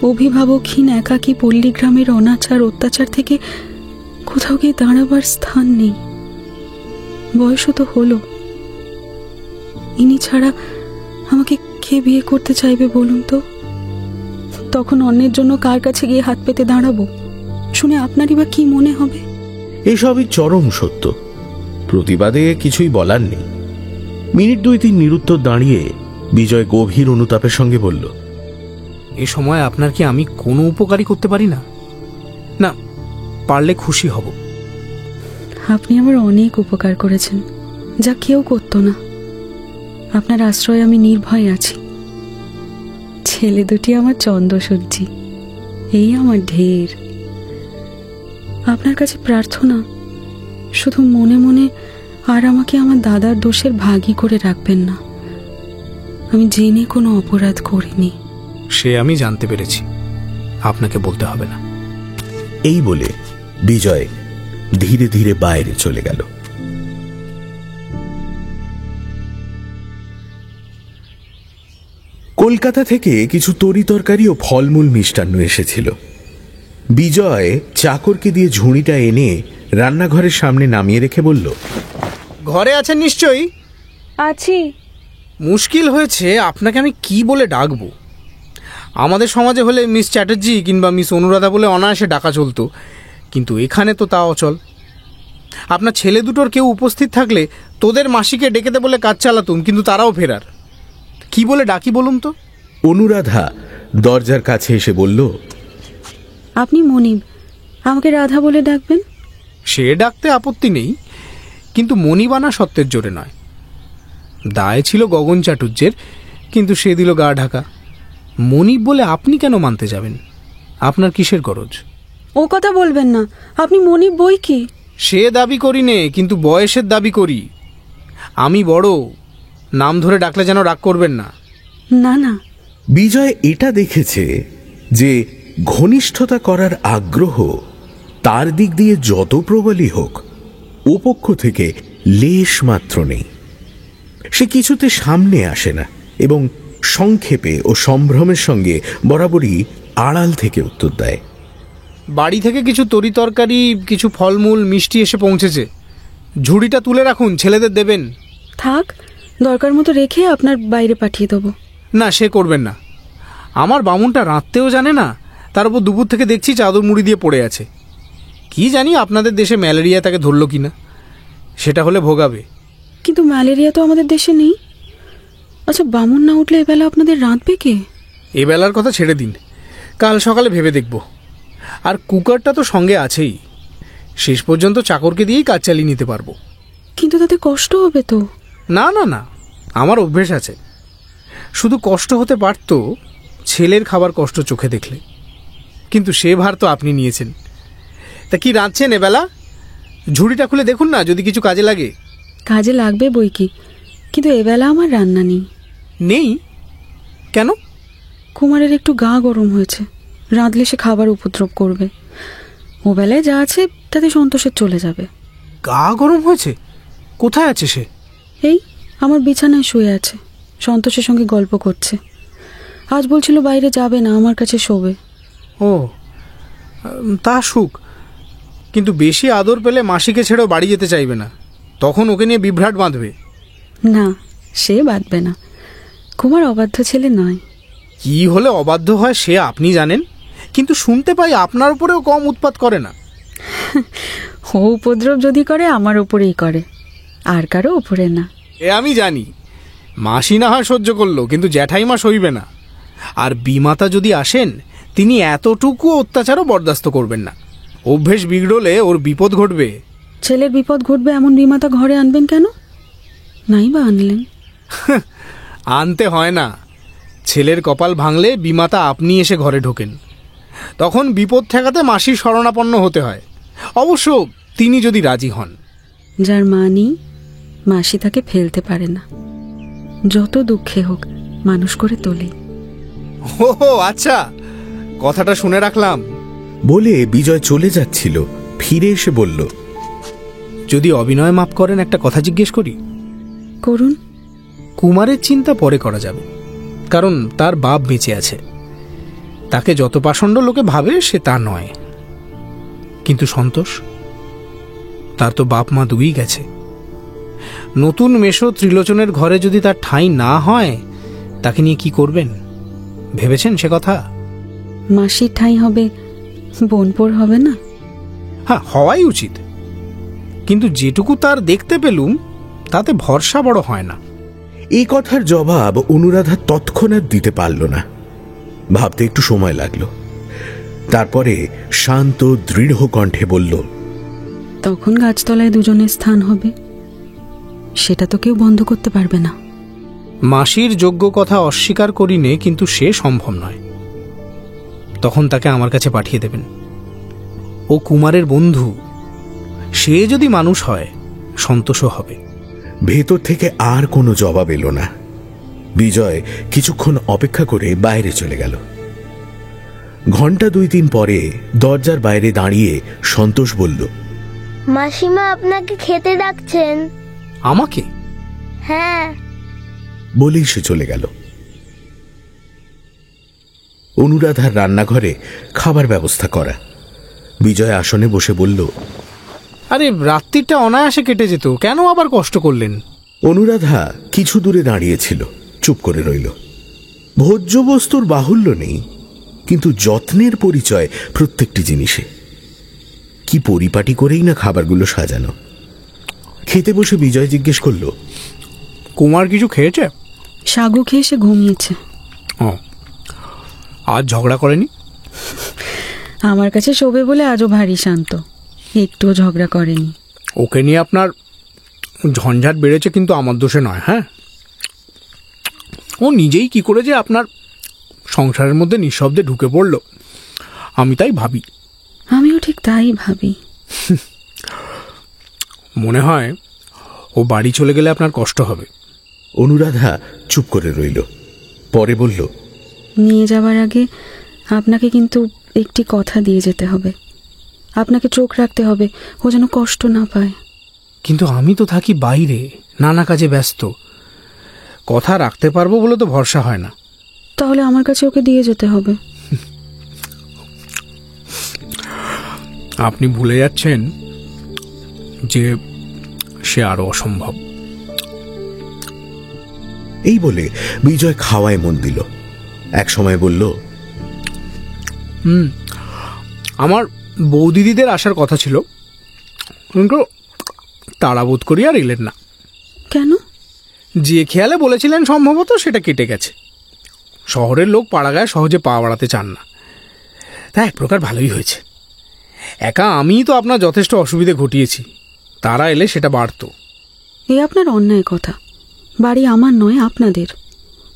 অভিভাবকহীন একাকী পল্লীগ্রামের অনাচার অত্যাচার থেকে কোথাও গিয়ে দাঁড়াবার স্থান নেই। বয়সও তো হলো। ইনি ছাড়া আমাকে কে বিয়ে করতে চাইবে বলুন তো? তখন অন্যের জন্য কার কাছে গিয়ে হাত পেতে দাঁড়াবো? শুনে আপনারই বা কি মনে হবে? এসবই চরম সত্য, প্রতিবাদে কিছুই বলার নেই। মিনিট 2-3 নিরুত্তর দাঁড়িয়ে বিজয় গভীর অনুতাপের সঙ্গে বলল, এ সময় আপনার কি আমি কোনো উপকারই করতে পারি না? না, পারলে খুশি হব। আপনি আমার অনেক উপকার করেছেন, যা কেউ করতো না। আপনার আশ্রয়ে আমি নির্ভয় আছি। ছেলে দুটি আমার চন্দ্রসূর্যি, এই আমার ঢের। আপনার কাছে প্রার্থনা, শুধু মনে মনে আর আমাকে আমার দাদার দোষের ভাগী করে রাখবেন না। আমি জেনে কোনো অপরাধ করিনি। সে আমি জানতে পেরেছি, আপনাকে বলতে হবে না। এই বলে বিজয় ধীরে ধীরে বাইরে চলে গেল। কলকাতা থেকে কিছু তরিতরকারি ও ফলমূল মিষ্টান্ন এসেছিল। বিজয় চাকরকে দিয়ে ঝুড়িটা এনে রান্নাঘরের সামনে নামিয়ে রেখে বলল, ঘরে আছেন নিশ্চয়ই? আছি। মুশকিল হয়েছে, আপনাকে আমি কি বলে ডাকবো। আমাদের সমাজে হলে মিস চ্যাটার্জি কিংবা মিস অনুরাধা বলে অনায়াসে ডাকা চলতো, কিন্তু এখানে তো তা অচল। আপনার ছেলে দুটোর কেউ উপস্থিত থাকলে তোদের মাসিকে ডেকে দে বলে কাজ চালাতুম, কিন্তু তারাও ফেরার। কি বলে ডাকি বলুন তো? অনুরাধা দরজার কাছে এসে বলল, আপনি মনিব, আমাকে রাধা বলে ডাকবেন। সে ডাকতে আপত্তি নেই, কিন্তু মণিবানা সত্যের জোরে নয়। দায় ছিল গগন চাটুর্যের, কিন্তু সে দিল গা ঢাকা। মনিব বলে আপনি কেন মানতে যাবেন? আপনার কিসের গরজ? ও কথা বলবেন না, আপনি মনিব বই কি? সে দাবি করি নে, কিন্তু বয়সের দাবি করি। আমি বড়, নাম ধরে ডাকলে যেন রাগ করবেন না। না না। বিজয় এটা দেখেছে যে ঘনিষ্ঠতা করার আগ্রহ তার দিক দিয়ে যত প্রবলই হোক, ওপক্ষ থেকে লেশ মাত্র নেই। সে কিছুতে সামনে আসে না এবং সংক্ষেপে ও সম্ভ্রমের সঙ্গে বরাবরই আড়াল থেকে উত্তর দেয়। বাড়ি থেকে কিছু তরিতরকারি, কিছু ফলমূল মিষ্টি এসে পৌঁছেছে। ঝুড়িটা তুলে রাখুন, ছেলেদের দেবেন। থাক, দরকার মতো রেখে আপনার বাইরে পাঠিয়ে দেবো। না, সে করবেন না। আমার বামুনটা রাঁধতেও জানে না, তার উপর দুপুর থেকে দেখছি চাদর মুড়ি দিয়ে পড়ে আছে। কি জানি আপনাদের দেশে ম্যালেরিয়া তাকে ধরল কিনা, সেটা হলে ভোগাবে। কিন্তু ম্যালেরিয়া তো আমাদের দেশে নেই। আচ্ছা, বামুন না উঠলে এবেলা আপনাদের রাঁধবে কে? এবেলার কথা ছেড়ে দিন, কাল সকালে ভেবে দেখব। আর কুকারটা তো সঙ্গে আছেই, শেষ পর্যন্ত চাকরকে দিয়েই কাজ চালিয়ে নিতে পারবো। কিন্তু তাতে কষ্ট হবে তো? না না না, আমার অভ্যেস আছে। শুধু কষ্ট হতে পারত ছেলের খাবার কষ্ট চোখে দেখলে, কিন্তু সে ভার তো আপনি নিয়েছেন। তা কি রাঁধছেন এবেলা? ঝুড়িটা খুলে দেখুন না, যদি কিছু কাজে লাগে। কাজে লাগবে বই কি, কিন্তু এবেলা আমার রান্না নেই। নেই কেন? কুমারের একটু গা গরম হয়েছে, রাঁধলে সে খাবার উপদ্রব করবে। ও বেলায় যা আছে তাতে সন্তোষের চলে যাবে। গা গরম হয়েছে? কোথায় আছে সে? এই আমার বিছানায় শুয়ে আছে, সন্তোষের সঙ্গে গল্প করছে। আজ বলছিল বাইরে যাবে না, আমার কাছে শোবে। ও, তা সুখ, কিন্তু বেশি আদর পেলে মাসিকে ছেড়েও বাড়ি যেতে চাইবে না, তখন ওকে নিয়ে বিভ্রাট বাঁধবে। না, সে বাঁধবে না। কুমার অবাধ্য ছেলে নয়। কি হলে অবাধ্য হয় সে আপনি জানেন, কিন্তু শুনতে পাই আপনার উপরেও কম উৎপাত করে না। ও উপদ্রব যদি করে আমার উপরেই করে, আর কারো উপরে না। এ আমি জানি। মাসি না হয় সহ্য করলো, কিন্তু জ্যাঠাইমা সইবে না। আর বিমাতা যদি আসেন, তিনি এতটুকু অত্যাচারও বরদাস্ত করবেন না। অভ্যেস বিগড়লে ওর বিপদ ঘটবে। ছেলের বিপদ ঘটবে এমন বিমাতা ঘরে আনবেন কেন? নাই বা আনলেন? আনতে হয় না। ছেলের কপাল ভাঙলে বিমাতা আপনি এসে ঘরে ঢোকেন। তখন বিপদ ঠেকাতে মাসির শরণাপন্ন হতে হয়। অবশ্য তিনি যদি রাজি হন। যার মা নেই, মাসি তাকে ফেলতে পারে না। যত দুঃখে হোক মানুষ করে তোলে। ও আচ্ছা, কথাটা শুনে রাখলাম। বলে বিজয় চলে যাচ্ছিল, ফিরে এসে বলল, যদি অভিনয় মাপ করেন একটা কথা জিজ্ঞেস করি। করুন। কুমারের চিন্তা পরে করা যাবে, কারণ তার বাপ বেঁচে আছে। তাকে যত পাষণ্ড লোকে ভাবে সে তা নয়। কিন্তু সন্তোষ, তার তো বাপ মা দুই গেছে। নতুন মেশো ত্রিলোচনের ঘরে যদি তার ঠাঁই না হয়, তাকে নিয়ে কি করবেন ভেবেছেন সে কথা? মাসির ঠাঁই হবে, বোনপোর হবে না? হ্যাঁ, হওয়াই উচিত, কিন্তু যেটুকু তার দেখতে পেলুম তাতে ভরসা বড় হয় না। এই কথার জবাব অনুরাধা তৎক্ষণাৎ দিতে পারল না। ভাবতে একটু সময় লাগলো। তারপরে শান্ত দৃঢ় কণ্ঠে বলল, তখন গাছতলায় দুজনের স্থান হবে, সেটা তো কেউ বন্ধ করতে পারবে না। মাসির যোগ্য কথা অস্বীকার করি নে, কিন্তু সে সম্ভব নয়। তখন তাকে আমার কাছে পাঠিয়ে দেবেন। ও কুমারের বন্ধু, সে যদি মানুষ হয় সন্তোষও হবে। ভেতর থেকে আর কোনো জবাব এলো না। বিজয় কিছুক্ষণ অপেক্ষা করে বাইরে চলে গেল। ঘন্টা 2-3 পরে দরজার বাইরে দাঁড়িয়ে সন্তোষ বলল, মাসিমা আপনাকে খেতে ডাকছেন। আমাকে? হ্যাঁ। বলেই সে চলে গেল। অনুরাধার রান্নাঘরে খাবার ব্যবস্থা করা। বিজয় আসনে বসে বলল, আরে রাত্রিটা অনায়াসে কেটে যেত, কেন আবার কষ্ট করলেন? অনুরাধা কিছু দূরে দাঁড়িয়েছিল, চুপ করে রইল। ভোজ্য বস্তুর বাহুল্য নেই, কিন্তু যত্নের পরিচয় প্রত্যেকটি জিনিসে। কি পরিপাটি করেই না খাবারগুলো সাজানো। খেতে বসে বিজয় জিজ্ঞেস করল, কুমার কিছু খেয়েছে? সাগু খেয়ে সে ঘুমিয়েছে। ও, আজ ঝগড়া করেনি? আমার কাছে শোবে বলে আজও ভারী শান্ত, একটুও ঝগড়া করেনি। ওকে নিয়ে আপনার ঝঞ্ঝাট বেড়েছে, কিন্তু আমার দোষে নয়। হ্যাঁ, ও নিজেই কি করে যে আপনার সংসারের মধ্যে নিঃশব্দে ঢুকে পড়ল, আমি তাই ভাবি। আমিও ঠিক তাই ভাবি। মনে হয় ও বাড়ি চলে গেলে আপনার কষ্ট হবে। অনুরাধা চুপ করে রইল, পরে বলল, নিয়ে যাওয়ার আগে আপনাকে কিন্তু একটি কথা দিয়ে যেতে হবে। আপনাকে চোখ রাখতে হবে, ও যেন কষ্ট না পায়। কিন্তু আমি তো থাকি বাইরে, নানা কাজে ব্যস্ত। কথা রাখতে পারবো বলে তো ভরসা হয় না। তাহলে আমার কাছে ওকে দিয়ে যেতে হবে। আপনি ভুলে যাচ্ছেন যে সে আরো অসম্ভব। এই বলে বিজয় খাওয়ায় মন দিল। এক সময় বলল, আমার বৌদিদিদের আসার কথা ছিল, কিন্তু তাড়াবোধ করি আর এলেন না। কেন? যে খেয়ালে বলেছিলেন সম্ভবত সেটা কেটে গেছে। শহরের লোক পাড়াগায় সহজে পা বাড়াতে চান না। তা এক প্রকার ভালোই হয়েছে। একা আমিই তো আপনার যথেষ্ট অসুবিধে ঘটিয়েছি, তারা এলে সেটা বাড়ত। এই আপনার অন্যায় কথা। বাড়ি আমার নয়, আপনাদের।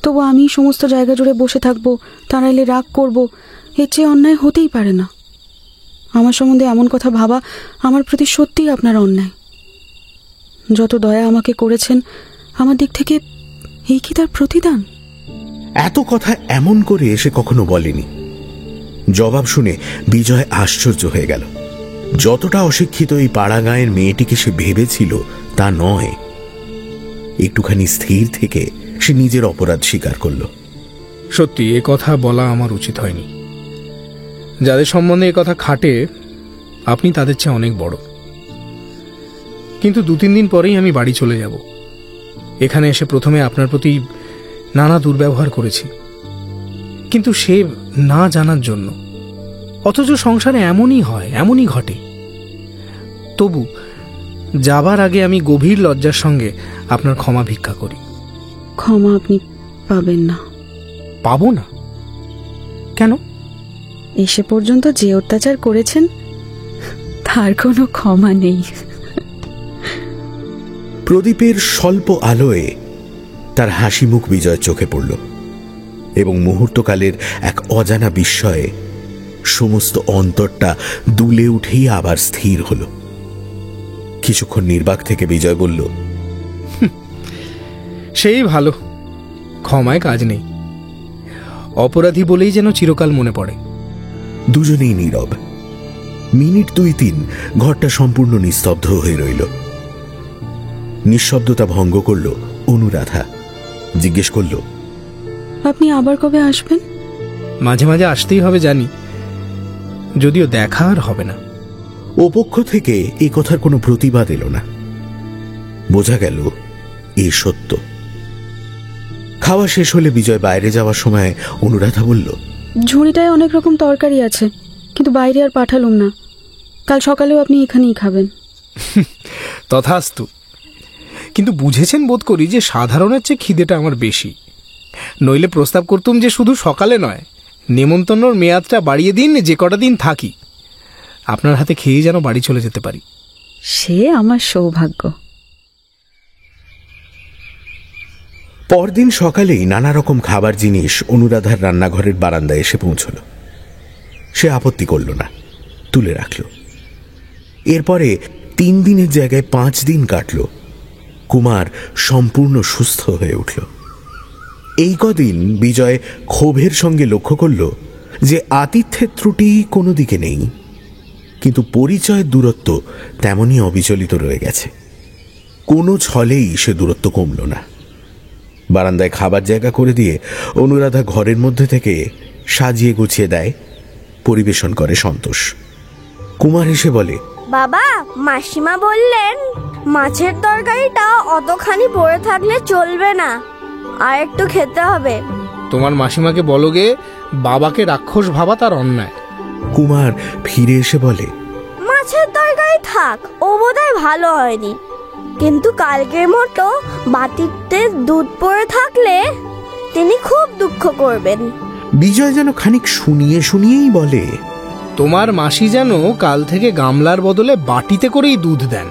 তবু আমি সমস্ত জায়গা জুড়ে বসে থাকবো, তারা এলে রাগ করব, এর চেয়ে অন্যায় হতেই পারে না। আমার সম্বন্ধে এমন কথা ভাবা আমার প্রতি সত্যিই আপনার অন্যায়। যত দয়া আমাকে করেছেন, আমার দিক থেকে এই কি তার প্রতিদান? এত কথা এমন করে এসে কখনো বলেনি। জবাব শুনে বিজয় আশ্চর্য হয়ে গেল। যতটা অশিক্ষিত এই পাড়াগাঁয়ের মেয়েটিকে সে ভেবেছিল তা নয়। একটুখানি স্থির থেকে সে নিজের অপরাধ স্বীকার করল। সত্যি এ কথা বলা আমার উচিত হয়নি। যাদের সম্বন্ধে এ কথা খাটে আপনি তাদের চেয়ে অনেক বড়। কিন্তু 2-3 দিন পরেই আমি বাড়ি চলে যাব। এখানে এসে প্রথমে আপনার প্রতি নানা দুর্ব্যবহার করেছি, কিন্তু সে না জানার জন্য। অথচ সংসারে এমনই হয়, এমনই ঘটে। তবু যাবার আগে আমি গভীর লজ্জার সঙ্গে আপনার ক্ষমা ভিক্ষা করি। ক্ষমা আপনি পাবেন না। পাবো না? কেন? এসে পর্যন্ত যে অত্যাচার করেছেন তার কোনো ক্ষমা নেই। প্রদীপের স্বল্প আলোয় তার হাসি মুখ বিজয় চোখে পড়ল এবং মুহূর্তকালের এক অজানা বিস্ময়ে সমস্ত অন্তরটা দুলে উঠেই আবার স্থির হল। কিছুক্ষণ নির্বাক থেকে বিজয় বলল, সেই ভালো, ক্ষমায় কাজ নেই। অপরাধী বলেই যেন চিরকাল মনে পড়ে। দুজনেই নীরব। মিনিট 2-3 ঘরটা সম্পূর্ণ নিস্তব্ধ হয়ে রইল। নিঃশব্দতা ভঙ্গ করল অনুরাধা। জিজ্ঞেস করল, আপনি আবার কবে আসবেন? মাঝে মাঝে আসতেই হবে জানি, যদিও দেখা আর হবে না। ও পক্ষ থেকে এ কথার কোনো প্রতিবাদ এলো না। বোঝা গেল এ সত্য। খাওয়া শেষ হলে বিজয় বাইরে যাওয়ার সময় অনুরাধা বলল, ঝুড়িটায় অনেক রকম তরকারি আছে, কিন্তু বাইরে আর পাঠালুম না। কাল সকালেও আপনি এখানেই খাবেন। তথাস্তু। কিন্তু বুঝেছেন বোধ করি যে সাধারণের চেয়ে খিদেটা আমার বেশি। নইলে প্রস্তাব করতুম যে শুধু সকালে নয়, নেমন্তন্নর মেয়াদটা বাড়িয়ে দিন, যে কটা দিন থাকি আপনার হাতে খেয়ে যেন বাড়ি চলে যেতে পারি। সে আমার সৌভাগ্য। পরদিন সকালেই নানা রকম খাবার জিনিস অনুরাধার রান্নাঘরের বারান্দায় এসে পৌঁছল। সে আপত্তি করল না, তুলে রাখল। এরপরে 3 দিনের জায়গায় 5 দিন কাটল। কুমার সম্পূর্ণ সুস্থ হয়ে উঠল। এই কদিন বিজয় ক্ষোভের সঙ্গে লক্ষ্য করল যে আতিথ্যের ত্রুটি কোনো দিকে নেই, কিন্তু পরিচয়ের দূরত্ব তেমনই অবিচলিত রয়ে গেছে। কোনো ছলেই সে দূরত্ব কমল না। বারান্দায় খাবার জায়গা করে দিয়ে অনুরাধা ঘরের মধ্যে থেকে সাজিয়ে গুছিয়ে দেয়, পরিবেশন করে সন্তোষ। কুমার এসে বলে, বাবা, মাসিমা বললেন মাছের তরকারিটা অতখানি পড়ে থাকলে চলবে না, আর একটু খেতে হবে। তোমার মাসিমাকে বলো গে, বাবাকে রাক্ষস ভাবা তার অন্যায়। কুমার ফিরে এসে বলে, মাছের তরকারি থাক, ও বোধহয় ভালো হয়নি, কিন্তু কালকের মতো বাটিতে দুধ পড়ে থাকলে তিনি খুব দুঃখ করবেন। বিজয় যেন খানিক শুনিয়ে শুনিয়েই বলে, তোমার মাসি যেন কাল থেকে গামলার বদলে বাটিতে করেই দুধ দেন,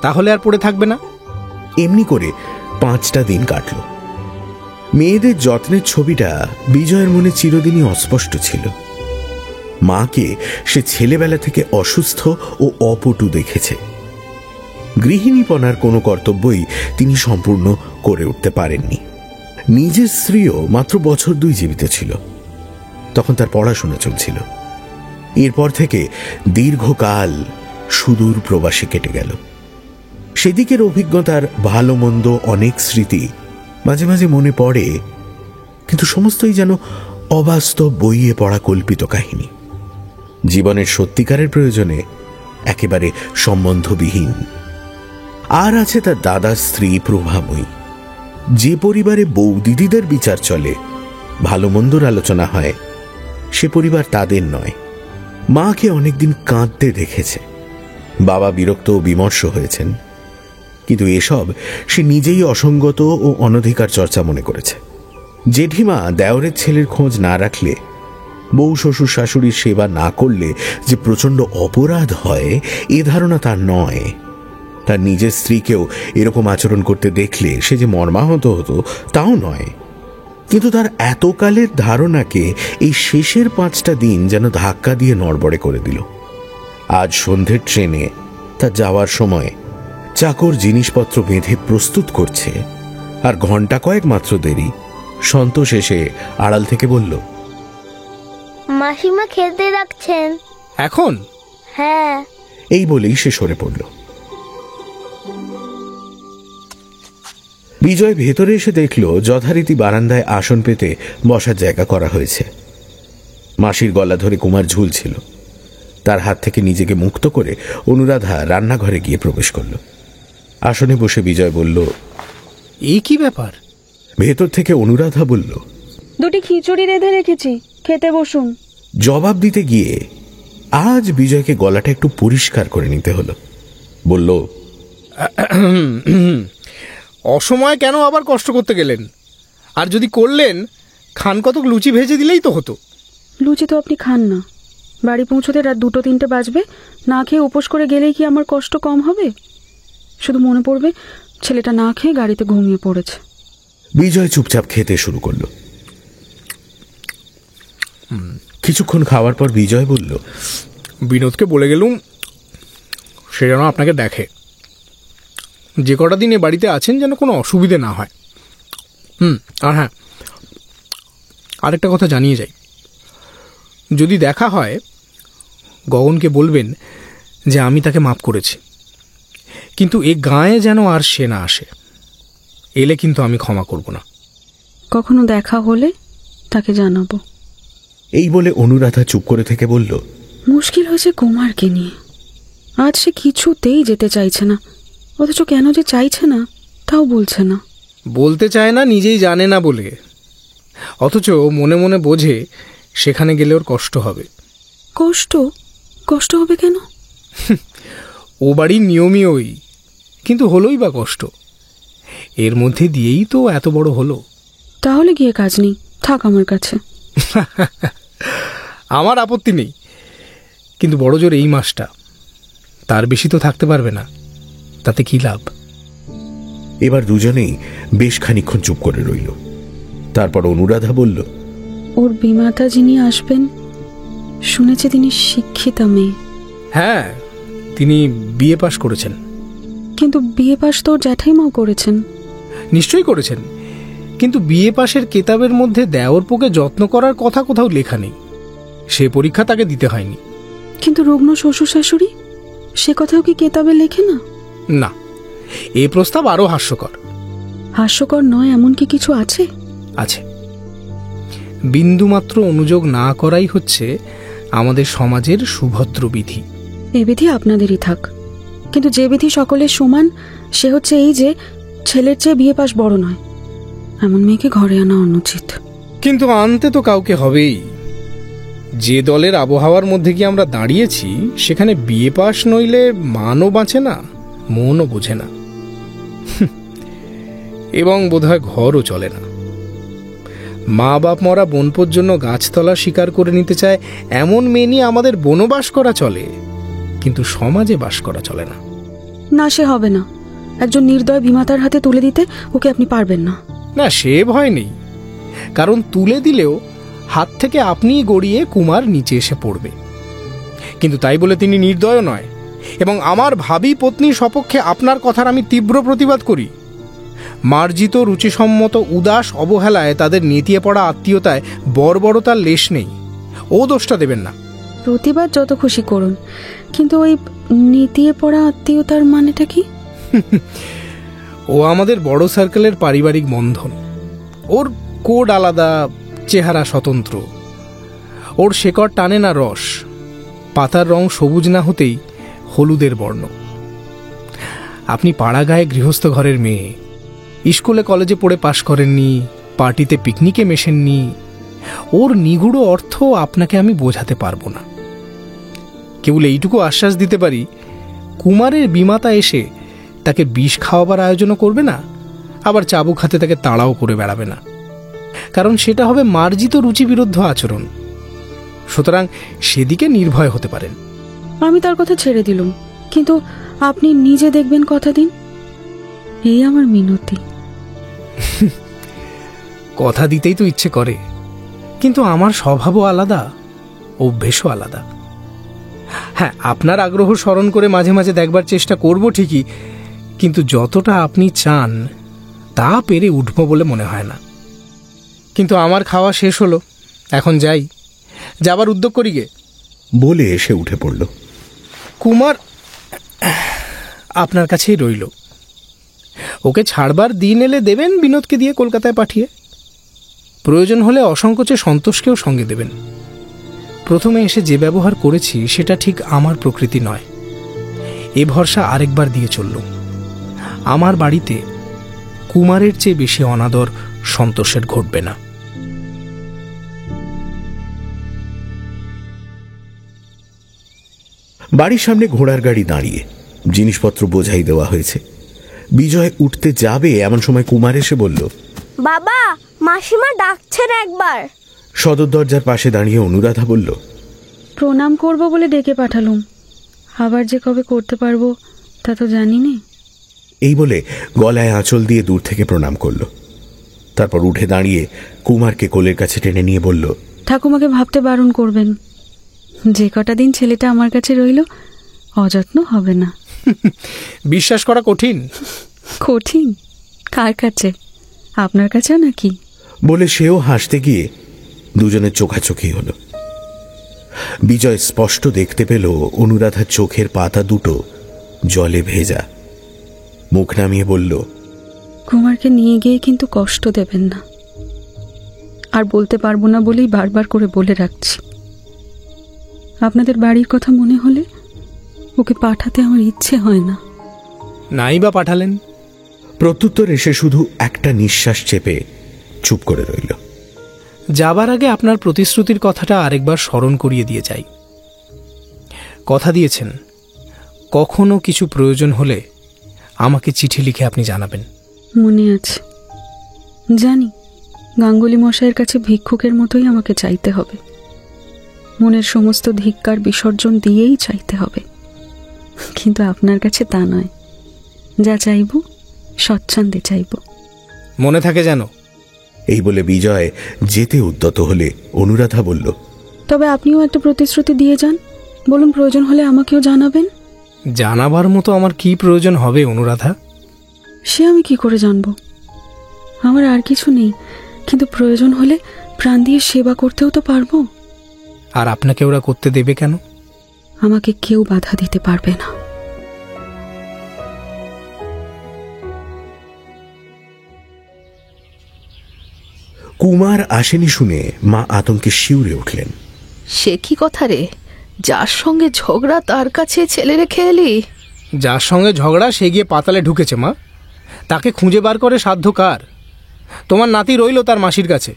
তাহলে আর পড়ে থাকবে না। এমনি করে 5টা দিন কাটল। মেয়েদের যত্নের ছবিটা বিজয়ের মনে চিরদিনই অস্পষ্ট ছিল। মাকে সে ছেলেবেলা থেকে অসুস্থ ও অপটু দেখেছে। গৃহিণীপনার কোনো কর্তব্যই তিনি সম্পূর্ণ করে উঠতে পারেননি। নিজের স্ত্রীও মাত্র বছর 2 জীবিত ছিল, তখন তার পড়াশোনা চলছিল। এরপর থেকে দীর্ঘকাল সুদূর প্রবাসে কেটে গেল। সেদিকের অভিজ্ঞতার ভালো মন্দ অনেক স্মৃতি মাঝে মাঝে মনে পড়ে, কিন্তু সমস্তই যেন অবাস্তব বইয়ে পড়া কল্পিত কাহিনী, জীবনের সত্যিকারের প্রয়োজনে একেবারে সম্বন্ধবিহীন। আর আছে তার দাদার স্ত্রী প্রভাময়ী। যে পরিবারে বউ দিদিদের বিচার চলে, ভালো মন্দর আলোচনা হয়, সে পরিবার তাদের নয়। মাকে অনেকদিন কাঁদতে দেখেছে, বাবা বিরক্ত ও বিমর্ষ হয়েছেন, কিন্তু এসব সে নিজেই অসঙ্গত ও অনধিকার চর্চা মনে করেছে। জেঠিমা দেওরের ছেলের খোঁজ না রাখলে, বউ শ্বশুর শাশুড়ির সেবা না করলে যে প্রচণ্ড অপরাধ হয়, এ ধারণা তার নয়। তার নিজের স্ত্রীকেও এরকম আচরণ করতে দেখলে সে যে মর্মাহত হতো তাও নয়, কিন্তু তার এতকালের ধারণাকে এই শেষের 5টা দিন যেন ধাক্কা দিয়ে নড়বড়ে করে দিল। আজ সন্ধ্যের ট্রেনে তার যাওয়ার সময় চাকর জিনিসপত্র বেঁধে প্রস্তুত করছে, আর ঘন্টা কয়েক মাত্র দেরি সন্তোষ এসে আড়াল থেকে বলল, মাসিমা খেতে রাখছেন এখন। হ্যাঁ। এই বলেই সে সরে পড়ল। বিজয় ভেতরে এসে দেখল যথারীতি বারান্দায় আসন পেতে বসার জায়গা করা হয়েছে। মাসির গলা ধরে কুমার ঝুলছিল। তার হাত থেকে নিজেকে মুক্ত করে অনুরাধা রান্নাঘরে গিয়ে প্রবেশ করল। আসনে বসে বিজয় বলল, এই কি ব্যাপার? ভেতর থেকে অনুরাধা বলল, 2টি খিচুড়ি রেঁধে রেখেছি, খেতে বসুন। জবাব দিতে গিয়ে আজ বিজয়কে গলাটা একটু পরিষ্কার করে নিতে হলো। বলল, অসময়ে কেন আবার কষ্ট করতে গেলেন? আর যদি করলেন, খান কতক লুচি ভেজে দিলেই তো হতো। লুচি তো আপনি খান না। বাড়ি পৌঁছতে রাত 2-3টে বাজবে। না খেয়ে উপোস করে গেলেই কি আমার কষ্ট কম হবে? শুধু মনে পড়বে ছেলেটা না খেয়ে গাড়িতে ঘুমিয়ে পড়েছে। বিজয় চুপচাপ খেতে শুরু করলো। কিছুক্ষণ খাওয়ার পর বিজয় বলল, বিনোদকে বলে গেলুম সে যেন আপনাকে দেখে, যে কটা দিন এ বাড়িতে আছেন যেন কোনো অসুবিধে না হয়। আর হ্যাঁ, আরেকটা কথা জানিয়ে যাই, যদি দেখা হয় গগনকে বলবেন যে আমি তাকে মাপ করেছি, কিন্তু এ গায়ে যেন আর সে না আসে। এলে কিন্তু আমি ক্ষমা করব না। কখনো দেখা হলে তাকে জানাবো। এই বলে অনুরাধা চুপ করে থেকে বলল, মুশকিল হয়েছে কুমারকে নিয়ে। আজ সে কিছুতেই যেতে চাইছে না, অথচ কেন যে চাইছে না তাও বলছে না। বলতে চায় না, নিজেই জানে না বলে, অথচ মনে মনে বোঝে সেখানে গেলে ওর কষ্ট হবে। কষ্ট হবে কেন? ও বাড়ির নিয়মই ওই, কিন্তু হলোই বা কষ্ট, এর মধ্যে দিয়েই তো এত বড় হলো। তাহলে গিয়ে কাজ নেই, থাক আমার কাছে। আমার আপত্তি নেই, কিন্তু বড় জোর এই মাসটা, তার বেশি তো থাকতে পারবে না, তাতে কি লাভ? এবার দুজনেই বেশ খানিকক্ষণ চুপ করে রইল। তারপর অনুরাধা বলল, ওর বিমাতা যিনি আসবেন শুনেছি তিনি শিক্ষিতা মেয়ে। হ্যাঁ, তিনি বিএ পাশ করেছেন। কিন্তু বিএ পাশ তো ওর জ্যাঠাইমাও করেছেন। নিশ্চয়ই করেছেন, কিন্তু বিএ পাশের কেতাবের মধ্যে দেওরপোকে যত্ন করার কথা কোথাও লেখা নেই। সে পরীক্ষা তাকে দিতে হয়নি। কিন্তু রুগ্ন শ্বশুর শাশুড়ি, সে কথাও কি কেতাবে লেখে না? না, এ প্রস্তাব আরো হাস্যকর। হাস্যকর নয় এমন কি কিছু আছে? আছে। বিন্দুমাত্র অনুযোগ না করাই হচ্ছে আমাদের সমাজের সুভদ্র বিধি। এ বিধি আপনাদেরই থাক, কিন্তু যে বিধি সকলের সমান সে হচ্ছে এই যে ছেলের চেয়ে বিয়ে পাশ বড় নয়, এমন মেয়েকে ঘরে আনা অনুচিত। কিন্তু আনতে তো কাউকে হবেই। যে দলের আবহাওয়ার মধ্যে কি আমরা দাঁড়িয়েছি, সেখানে বিয়ে পাশ নইলে মানও বাঁচে না, মনও বোঝে না, এবং বোধহয় ঘরও চলে না। মা বাপ মরা বনপোর জন্য গাছতলা শিকার করে নিতে চায় এমন মেয়ে নিয়ে আমাদের বনবাস করা চলে, কিন্তু সমাজে বাস করা চলে না। না, সে হবে না। একজন নির্দয় বিমাতার হাতে তুলে দিতে ওকে আপনি পারবেন না। না, সে ভয় নেই, কারণ তুলে দিলেও হাত থেকে আপনিই গড়িয়ে কুমার নিচে এসে পড়বে। কিন্তু তাই বলে তিনি নির্দয় নয়, এবং আমার ভাবী পত্নীর সপক্ষে আপনার কথার আমি তীব্র প্রতিবাদ করি। মার্জিত রুচিসম্মত উদাস অবহেলায় তাদের নেতিয়ে পড়া আত্মীয়তায় বর্বরতার লেশ নেই। ও দোষটা দেবেন না। প্রতিবাদ যত খুশি করুন, কিন্তু ওই নেতিয়ে পড়া আত্মীয়তার মানেটা কি? ও আমাদের বড় সার্কেলের পারিবারিক বন্ধন। ওর কোড আলাদা, চেহারা স্বতন্ত্র। ওর শেকড় টানে না রস। পাতার রং সবুজ না হতেই হলুদের বর্ণ। আপনি পাড়া গায়ে গৃহস্থ ঘরের মেয়ে, স্কুলে কলেজে পড়ে পাশ করেননি, পার্টিতে পিকনিকে মেশেননি। ওর নিগুড় অর্থ আপনাকে আমি বোঝাতে পারবো না। কেবল এইটুকু আশ্বাস দিতে পারি, কুমারের বিমাতা এসে তাকে বিষ খাওয়াবার আয়োজনও করবে না, আবার চাবুক হাতে তাকে তাড়াও করে বেড়াবে না, কারণ সেটা হবে মার্জিত রুচিবিরুদ্ধ আচরণ। সুতরাং সেদিকে নির্ভয় হতে পারেন। আমি তার কথা ছেড়ে দিলুম, কিন্তু আপনি নিজে দেখবেন, কথা দিন। এই আমার মিনতি। কথা দিতেই তো ইচ্ছে করে, কিন্তু আমার স্বভাবও আলাদা, অভ্যেসও আলাদা। হ্যাঁ, আপনার আগ্রহ স্মরণ করে মাঝে মাঝে দেখবার চেষ্টা করব ঠিকই, কিন্তু যতটা আপনি চান তা পেরে উঠব বলে মনে হয় না। কিন্তু আমার খাওয়া শেষ হলো, এখন যাই, যাবার উদ্যোগ করি গে বলে এসে উঠে পড়ল। কুমার আপনার কাছেই রইল। ওকে ছাড়বার দিন এলে দেবেন বিনোদকে দিয়ে কলকাতায় পাঠিয়ে। প্রয়োজন হলে অসংকোচে সন্তোষকেও সঙ্গে দেবেন। প্রথমে এসে যে ব্যবহার করেছি সেটা ঠিক আমার প্রকৃতি নয়। এ ভরসা আরেকবার দিয়ে চলল। আমার বাড়িতে কুমারের চেয়ে বেশি অনাদর সন্তোষের ঘটবে না। বাড়ির সামনে ঘোড়ার গাড়ি দাঁড়িয়ে, জিনিসপত্র বোঝাই দেওয়া হয়েছে। বিজয় উঠতে যাবে এমন সময় কুমার এসে বলল, বাবা, মাসিমা ডাকছেন একবার। সদর দরজার পাশে দাঁড়িয়ে অনুরাধা বলল, প্রণাম করব বলে ডেকে পাঠালুম, আবার যে কবে করতে পারবো তা তো জানি নে। এই বলে গলায় আঁচল দিয়ে দূর থেকে প্রণাম করল। তারপর উঠে দাঁড়িয়ে কুমারকে কোলের কাছে টেনে নিয়ে বলল, ঠাকুমাকে ভাবতে বারণ করবেন। যে কটা দিন ছেলেটা আমার কাছে রইল, অযত্ন হবে না। বিশ্বাস করা কঠিন। কঠিন? কার কাছে? আপনার কাছেও নাকি? বলে সেও হাসতে গিয়ে দুজনের চোখাচোখি হলো। বিজয় স্পষ্ট দেখতে পেল অনুরাধার চোখের পাতা দুটো জলে ভেজা। মুখ নামিয়ে বলল, কুমারকে নিয়ে গিয়ে কিন্তু কষ্ট দেবেন না। আর বলতে পারবো না বলেই বারবার করে বলে রাখছি, আপনাদের বাড়ির কথা মনে হলে ওকে পাঠাতে আমার ইচ্ছে হয় না। নাই বা পাঠালেন? প্রত্যুত্তর এসে শুধু একটা নিঃশ্বাস চেপে চুপ করে রইল। যাবার আগে আপনার প্রতিশ্রুতির কথাটা আরেকবার স্মরণ করিয়ে দিয়ে যাই। কথা দিয়েছেন কখনো কিছু প্রয়োজন হলে আমাকে চিঠি লিখে আপনি জানাবেন। মনে আছে, জানি গাঙ্গুলি মশাইয়ের কাছে ভিক্ষুকের মতোই আমাকে চাইতে হবে। মনের সমস্ত ধিক্কার বিসর্জন দিয়েই চাইতে হবে। কিন্তু আপনার কাছে তা নয়, যা চাইব স্বচ্ছন্দে চাইব। মনে থাকে যেন। এই বলে বিজয় যেতে উদ্যত হলে অনুরাধা বলল, তবে আপনিও একটা প্রতিশ্রুতি দিয়ে যান। বলুন, প্রয়োজন হলে আমাকেও জানাবেন। জানাবার মতো আমার কি প্রয়োজন হবে অনুরাধা? সে আমি কি করে জানব? আমার আর কিছু নেই, কিন্তু প্রয়োজন হলে প্রাণ দিয়ে সেবা করতেও তো পারবো। আর আপনাকে ওরা করতে দেবে কেন? আমাকে কেউ বাধা দিতে পারবে না। কুমার আসেনি শুনে মা আতঙ্কে শিউরে উঠলেন। সে কি কথা রে? যার সঙ্গে ঝগড়া তার কাছে ছেলে রেখে এলি? যার সঙ্গে ঝগড়া সে গিয়ে পাতালে ঢুকেছে মা। তাকে খুঁজে বার করে সাধ্য কার? তোমার নাতি রইল তার মাসির কাছে,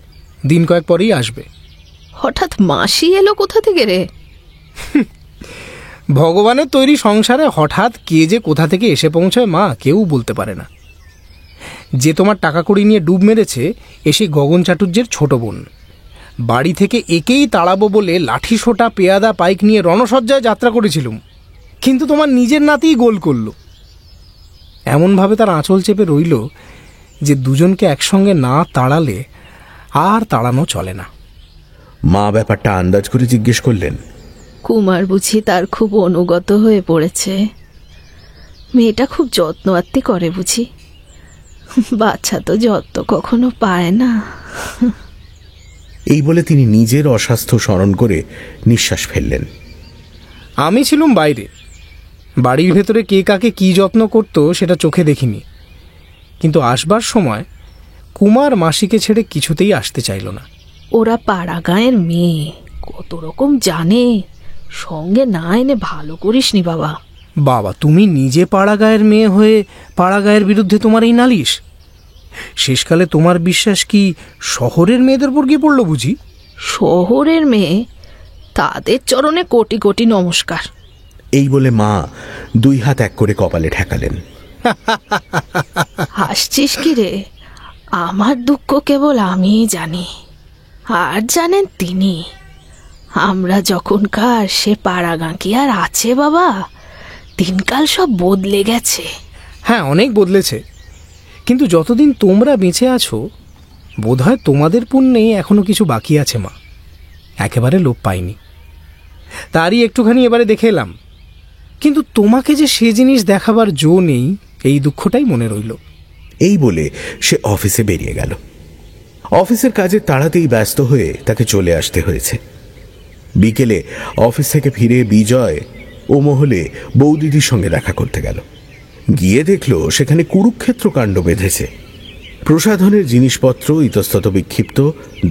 দিন কয়েক পরেই আসবে। হঠাৎ মাসি এলো কোথা থেকে রে? ভগবানের তৈরি সংসারে হঠাৎ কে যে কোথা থেকে এসে পৌঁছায় মা, কেউ বলতে পারে না। যে তোমার টাকা কড়ি নিয়ে ডুব মেরেছে এসে গগন চাটুর্যের ছোট বোন। বাড়ি থেকে একেই তাড়াবো বলে লাঠি সোটা পেয়াদা পাইক নিয়ে রণসজ্জায় যাত্রা করেছিলুম, কিন্তু তোমার নিজের নাতিই গোল করল। এমনভাবে তার আঁচল চেপে রইল যে দুজনকে একসঙ্গে না তাড়ালে আর তাড়ানো চলে না। মা ব্যাপারটা আন্দাজ করে জিজ্ঞেস করলেন, কুমার বুঝি তার খুব অনুগত হয়ে পড়েছে? মেয়েটা খুব যত্ন আত্তি করে বুঝি? বাচ্চা তো যত্ন কখনো পায় না। এই বলে তিনি নিজের অস্বাস্থ্য স্মরণ করে নিঃশ্বাস ফেললেন। আমি ছিলুম বাইরে, বাড়ির ভেতরে কে কাকে কি যত্ন করত সেটা চোখে দেখিনি। কিন্তু আসবার সময় কুমার মাসিকে ছেড়ে কিছুতেই আসতে চাইল না। ওরা পাড়া গাঁয়ের মেয়ে, কত রকম জানে, সঙ্গে না এনে ভালো করিসনি বাবা। বাবা, তুমি নিজে পাড়া গাঁয়ের মেয়ে হয়ে পাড়া গাঁয়ের বিরুদ্ধে তোমার এই নালিশ? শেষকালে তোমার বিশ্বাস কি শহরের মেয়েদের উপর গিয়ে পড়ল বুঝি? শহরের মেয়ে, তাদের চরণে কোটি কোটি নমস্কার। এই বলে মা দুই হাত এক করে কপালে ঠেকালেন। হাসছিস কি রে? আমার দুঃখ কেবল আমিই জানি, আর জানেন তিনি। আমরা যখনকার সে পাড়া গাঁ কি আর আছে বাবা? দিনকাল সব বদলে গেছে। হ্যাঁ, অনেক বদলেছে, কিন্তু যতদিন তোমরা বেঁচে আছো বোধহয় তোমাদের পুণ্যেই এখনো কিছু বাকি আছে মা। একেবারে লোপ পাইনি, তারই একটুখানি এবারে দেখে এলাম। কিন্তু তোমাকে যে সে জিনিস দেখাবার জো নেই, এই দুঃখটাই মনে রইল। এই বলে সে অফিসে বেরিয়ে গেল। অফিসের কাজে তাড়াতেই ব্যস্ত হয়ে তাকে চলে আসতে হয়েছে। বিকেলে অফিস থেকে ফিরে বিজয় ও মহলে বৌদিদির সঙ্গে দেখা করতে গেল। গিয়ে দেখল সেখানে কুরুক্ষেত্র কাণ্ড বেঁধেছে। প্রসাধনের জিনিসপত্র ইতস্তত বিক্ষিপ্ত।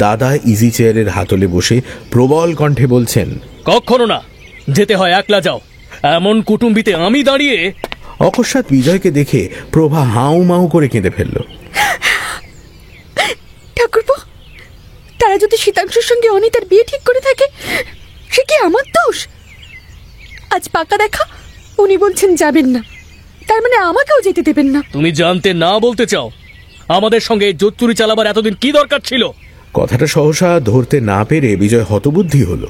দাদা ইজি চেয়ারের হাতলে বসে প্রবল কণ্ঠে বলছেন, কখনো না, যেতে হয় একলা যাও, এমন কুটুম্বিতে আমি দাঁড়িয়ে। অকস্মাৎ বিজয়কে দেখে প্রভা হাউ মাউ করে কেঁদে ফেলল। ঠাকুরপো, তারা যদি শীতাংশুর সঙ্গে অনিতার বিয়ে ঠিক করে থাকে, সে কি আমার দোষ? আজ পাকা দেখা উনি বলছেন যাবেন না, তার মানে আমাকেও যেতে দেবেন না? তুমি জানতে না বলতে চাও আমাদের সঙ্গে জোচ্চুরি চালাবার এতদিন কি দরকার ছিল? কথাটা সহসা ধরতে না পেরে বিজয় হতবুদ্ধি হলো,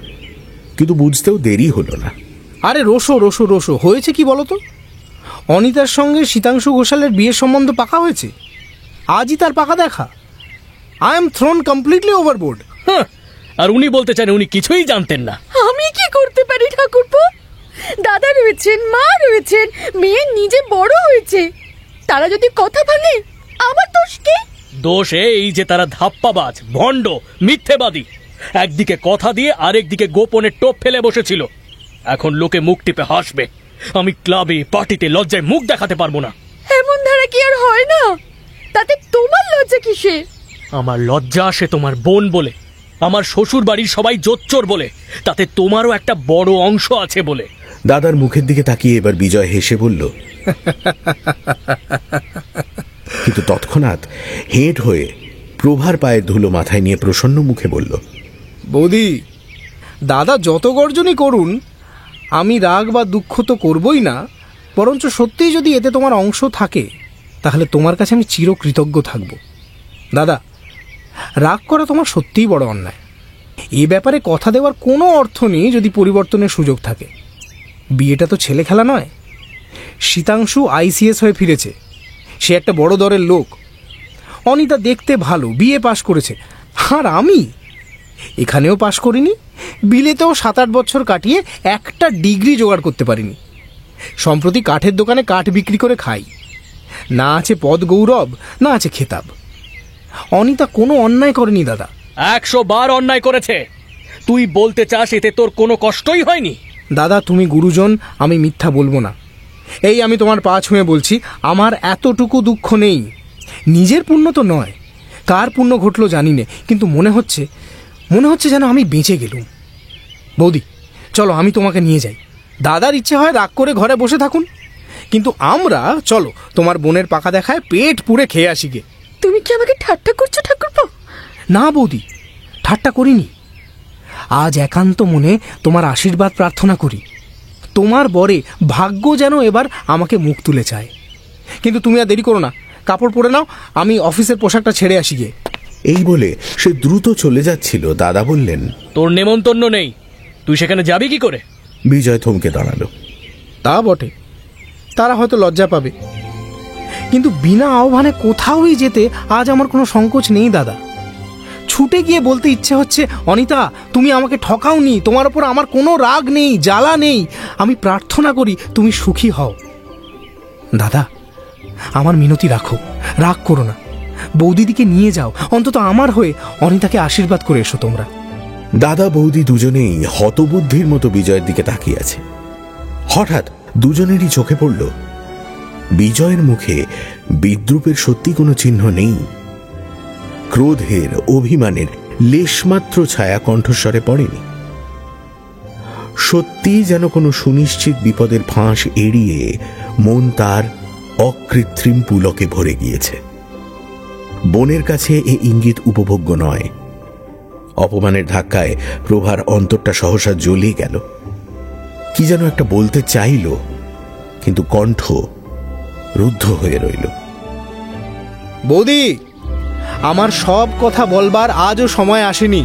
কিন্তু বুঝতেও দেরি হলো না। আরে রোসো রোসো রোসো, হয়েছে কি বলতো? অনিতার সঙ্গে শীতাংশু ঘোষালের বিয়ের সম্বন্ধ পাকা হয়েছে, আজই তার পাকা দেখা। I am thrown completely overboard. আর উনি বলতে চান উনি কিছুই জানতেন না। আমি কি করতে পারি ঠাকুরপো? দাদা রয়েছেন, মা রয়েছেন, মেয়ে নিজে বড় হয়েছে, তারা যদি কথা ভাঙে আমার দোষ কি? দোষ এই যে তারা ধাপ্পাবাজ, ভণ্ড, মিথ্যেবাদী। একদিকে কথা দিয়ে আরেকদিকে গোপনে টোপ ফেলে বসেছিল। এখন লোকে মুখ টিপে হাসবে, আমি ক্লাবে পার্টিতে লজ্জায় মুখ দেখাতে পারবো না। এমন ধারা কি আর হয় না? তাতে তোমার লজ্জা কিসে? আমার লজ্জা আসে তোমার বোন বলে, আমার শ্বশুর বাড়ির সবাই জোচ্চোর বলে, তাতে তোমারও একটা বড় অংশ আছে বলে। দাদার মুখের দিকে তাকিয়ে এবার বিজয় হেসে বলল, কিন্তু তৎক্ষণাৎ হেঁট হয়ে প্রভার পায়ের ধুলো মাথায় নিয়ে প্রসন্ন মুখে বলল, বৌদি, দাদা যত গর্জনই করুন আমি রাগ বা দুঃখ তো করবই না, বরঞ্চ সত্যিই যদি এতে তোমার অংশ থাকে তাহলে তোমার কাছে আমি চিরকৃতজ্ঞ থাকব। দাদা, রাগ করা তোমার সত্যিই বড় অন্যায়। এ ব্যাপারে কথা দেওয়ার কোনো অর্থ নেই যদি পরিবর্তনের সুযোগ থাকে। বিয়েটা তো ছেলে খেলা নয়। শীতাংশু ICS হয়ে ফিরেছে, সে একটা বড় দরের লোক। অনিতা দেখতে ভালো, বিয়ে পাশ করেছে, আর আমি এখানেও পাশ করিনি, বিলেতেও 7-8 বছর কাটিয়ে একটা ডিগ্রি জোগাড় করতে পারিনি। সম্প্রতি কাঠের দোকানে কাঠ বিক্রি করে খাই। না আছে পদ গৌরব, না আছে খেতাব। অনিতা কোনো অন্যায় করেনি দাদা। 100 বার অন্যায় করেছে। তুই বলতে চাস এতে তোর কোনো কষ্টই হয়নি? দাদা, তুমি গুরুজন, আমি মিথ্যা বলবো না। এই আমি তোমার পা ছুঁয়ে বলছি, আমার এতটুকু দুঃখ নেই। নিজের পুণ্য তো নয়, কার পুণ্য ঘটলো জানি না, কিন্তু মনে হচ্ছে যেন আমি বেঁচে গেলুম। বৌদি, চলো আমি তোমাকে নিয়ে যাই। দাদার ইচ্ছে হয় রাগ করে ঘরে বসে থাকুন, কিন্তু আমরা চলো তোমার বোনের পাকা দেখায় পেট পুড়ে খেয়ে আসি গে। তুমি কি আমাকে ঠাট্টা করছো ঠাকুরপো? না বৌদি, ঠাট্টা করিনি। আজ একান্ত মনে তোমার আশীর্বাদ প্রার্থনা করি। তোমার বরে ভাগ্য যেন এবার আমাকে মুখ তুলে চায়। কিন্তু তুমি আর দেরি করো না, কাপড় পরে নাও, আমি অফিসের পোশাকটা ছেড়ে আসি গে। এই বলে সে দ্রুত চলে যাচ্ছিল। দাদা বললেন, তোর নেমন্তন্ন নেই, তুই সেখানে যাবি কি করে? বিজয় থমকে দাঁড়ালো। তা বটে, তারা হয়তো লজ্জা পাবে, কিন্তু বিনা আহ্বানে কোথাওই যেতে আজ আমার কোনো সংকোচ নেই দাদা। ছুটে গিয়ে বলতে ইচ্ছে হচ্ছে, অনিতা, তুমি আমাকে ঠকাওনি, তোমার ওপর আমার কোনো রাগ নেই, জ্বালা নেই। আমি প্রার্থনা করি তুমি সুখী হও। দাদা, আমার মিনতি রাখো, রাগ করো না। বৌদিদিকে নিয়ে যাও, অন্তত আমার হয়ে অনিতাকে আশীর্বাদ করে এসো তোমরা। দাদা বৌদি দুজনেই হতবুদ্ধির মতো বিজয়ের দিকে তাকিয়ে আছে। হঠাৎ দুজনেরই চোখে পড়ল বিজয়ের মুখে বিদ্রুপের সত্যি কোনো চিহ্ন নেই। ক্রোধের, অভিমানের লেশমাত্র ছায়া কণ্ঠস্বরে পড়েনি। সত্যি যেন কোনো সুনিশ্চিত বিপদের ফাঁস এড়িয়ে মন তার অকৃত্রিম পুলকে ভরে গিয়েছে। বোনের কাছে এ ইঙ্গিত উপভোগ্য নয়। অপমানের ধাক্কায় প্রভার অন্তরটা সহসা জ্বলে গেল। কি যেন একটা বলতে চাইল, কিন্তু কণ্ঠ রুদ্ধ হয়ে রইল। বৌদি, আমার সব কথা বলবার আজও সময় আসেনি।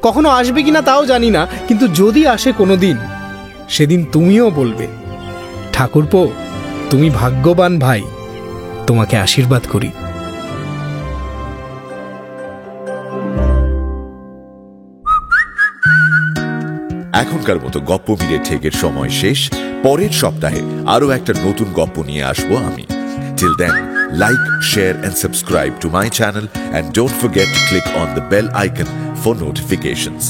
কখনো আসবে কিনা তাও জানি না, কিন্তু যদি আসে কোনো দিন, সেদিন তুমিও বলবে, ঠাকুরপো, তুমি ভাগ্যবান ভাই, তোমাকে আশীর্বাদ করি। এখনকার মতো গপ্প মিলে ঠেকের সময় শেষ। পরের সপ্তাহে আরো একটা নতুন গপ্প নিয়ে আসবো আমি। Till then, like, share and subscribe to my channel and don't forget to click on the bell icon for notifications.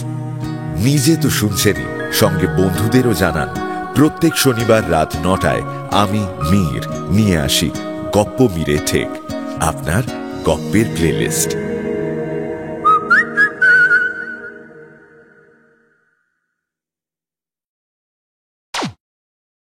নিজে তো শুনছেনই, সঙ্গে বন্ধুদেরও জানান। প্রত্যেক শনিবার রাত 9টায় আমি মীর নিয়ে আসি গপ্প মিলে ঠেক, আপনার গপ্পের প্লেলিস্ট।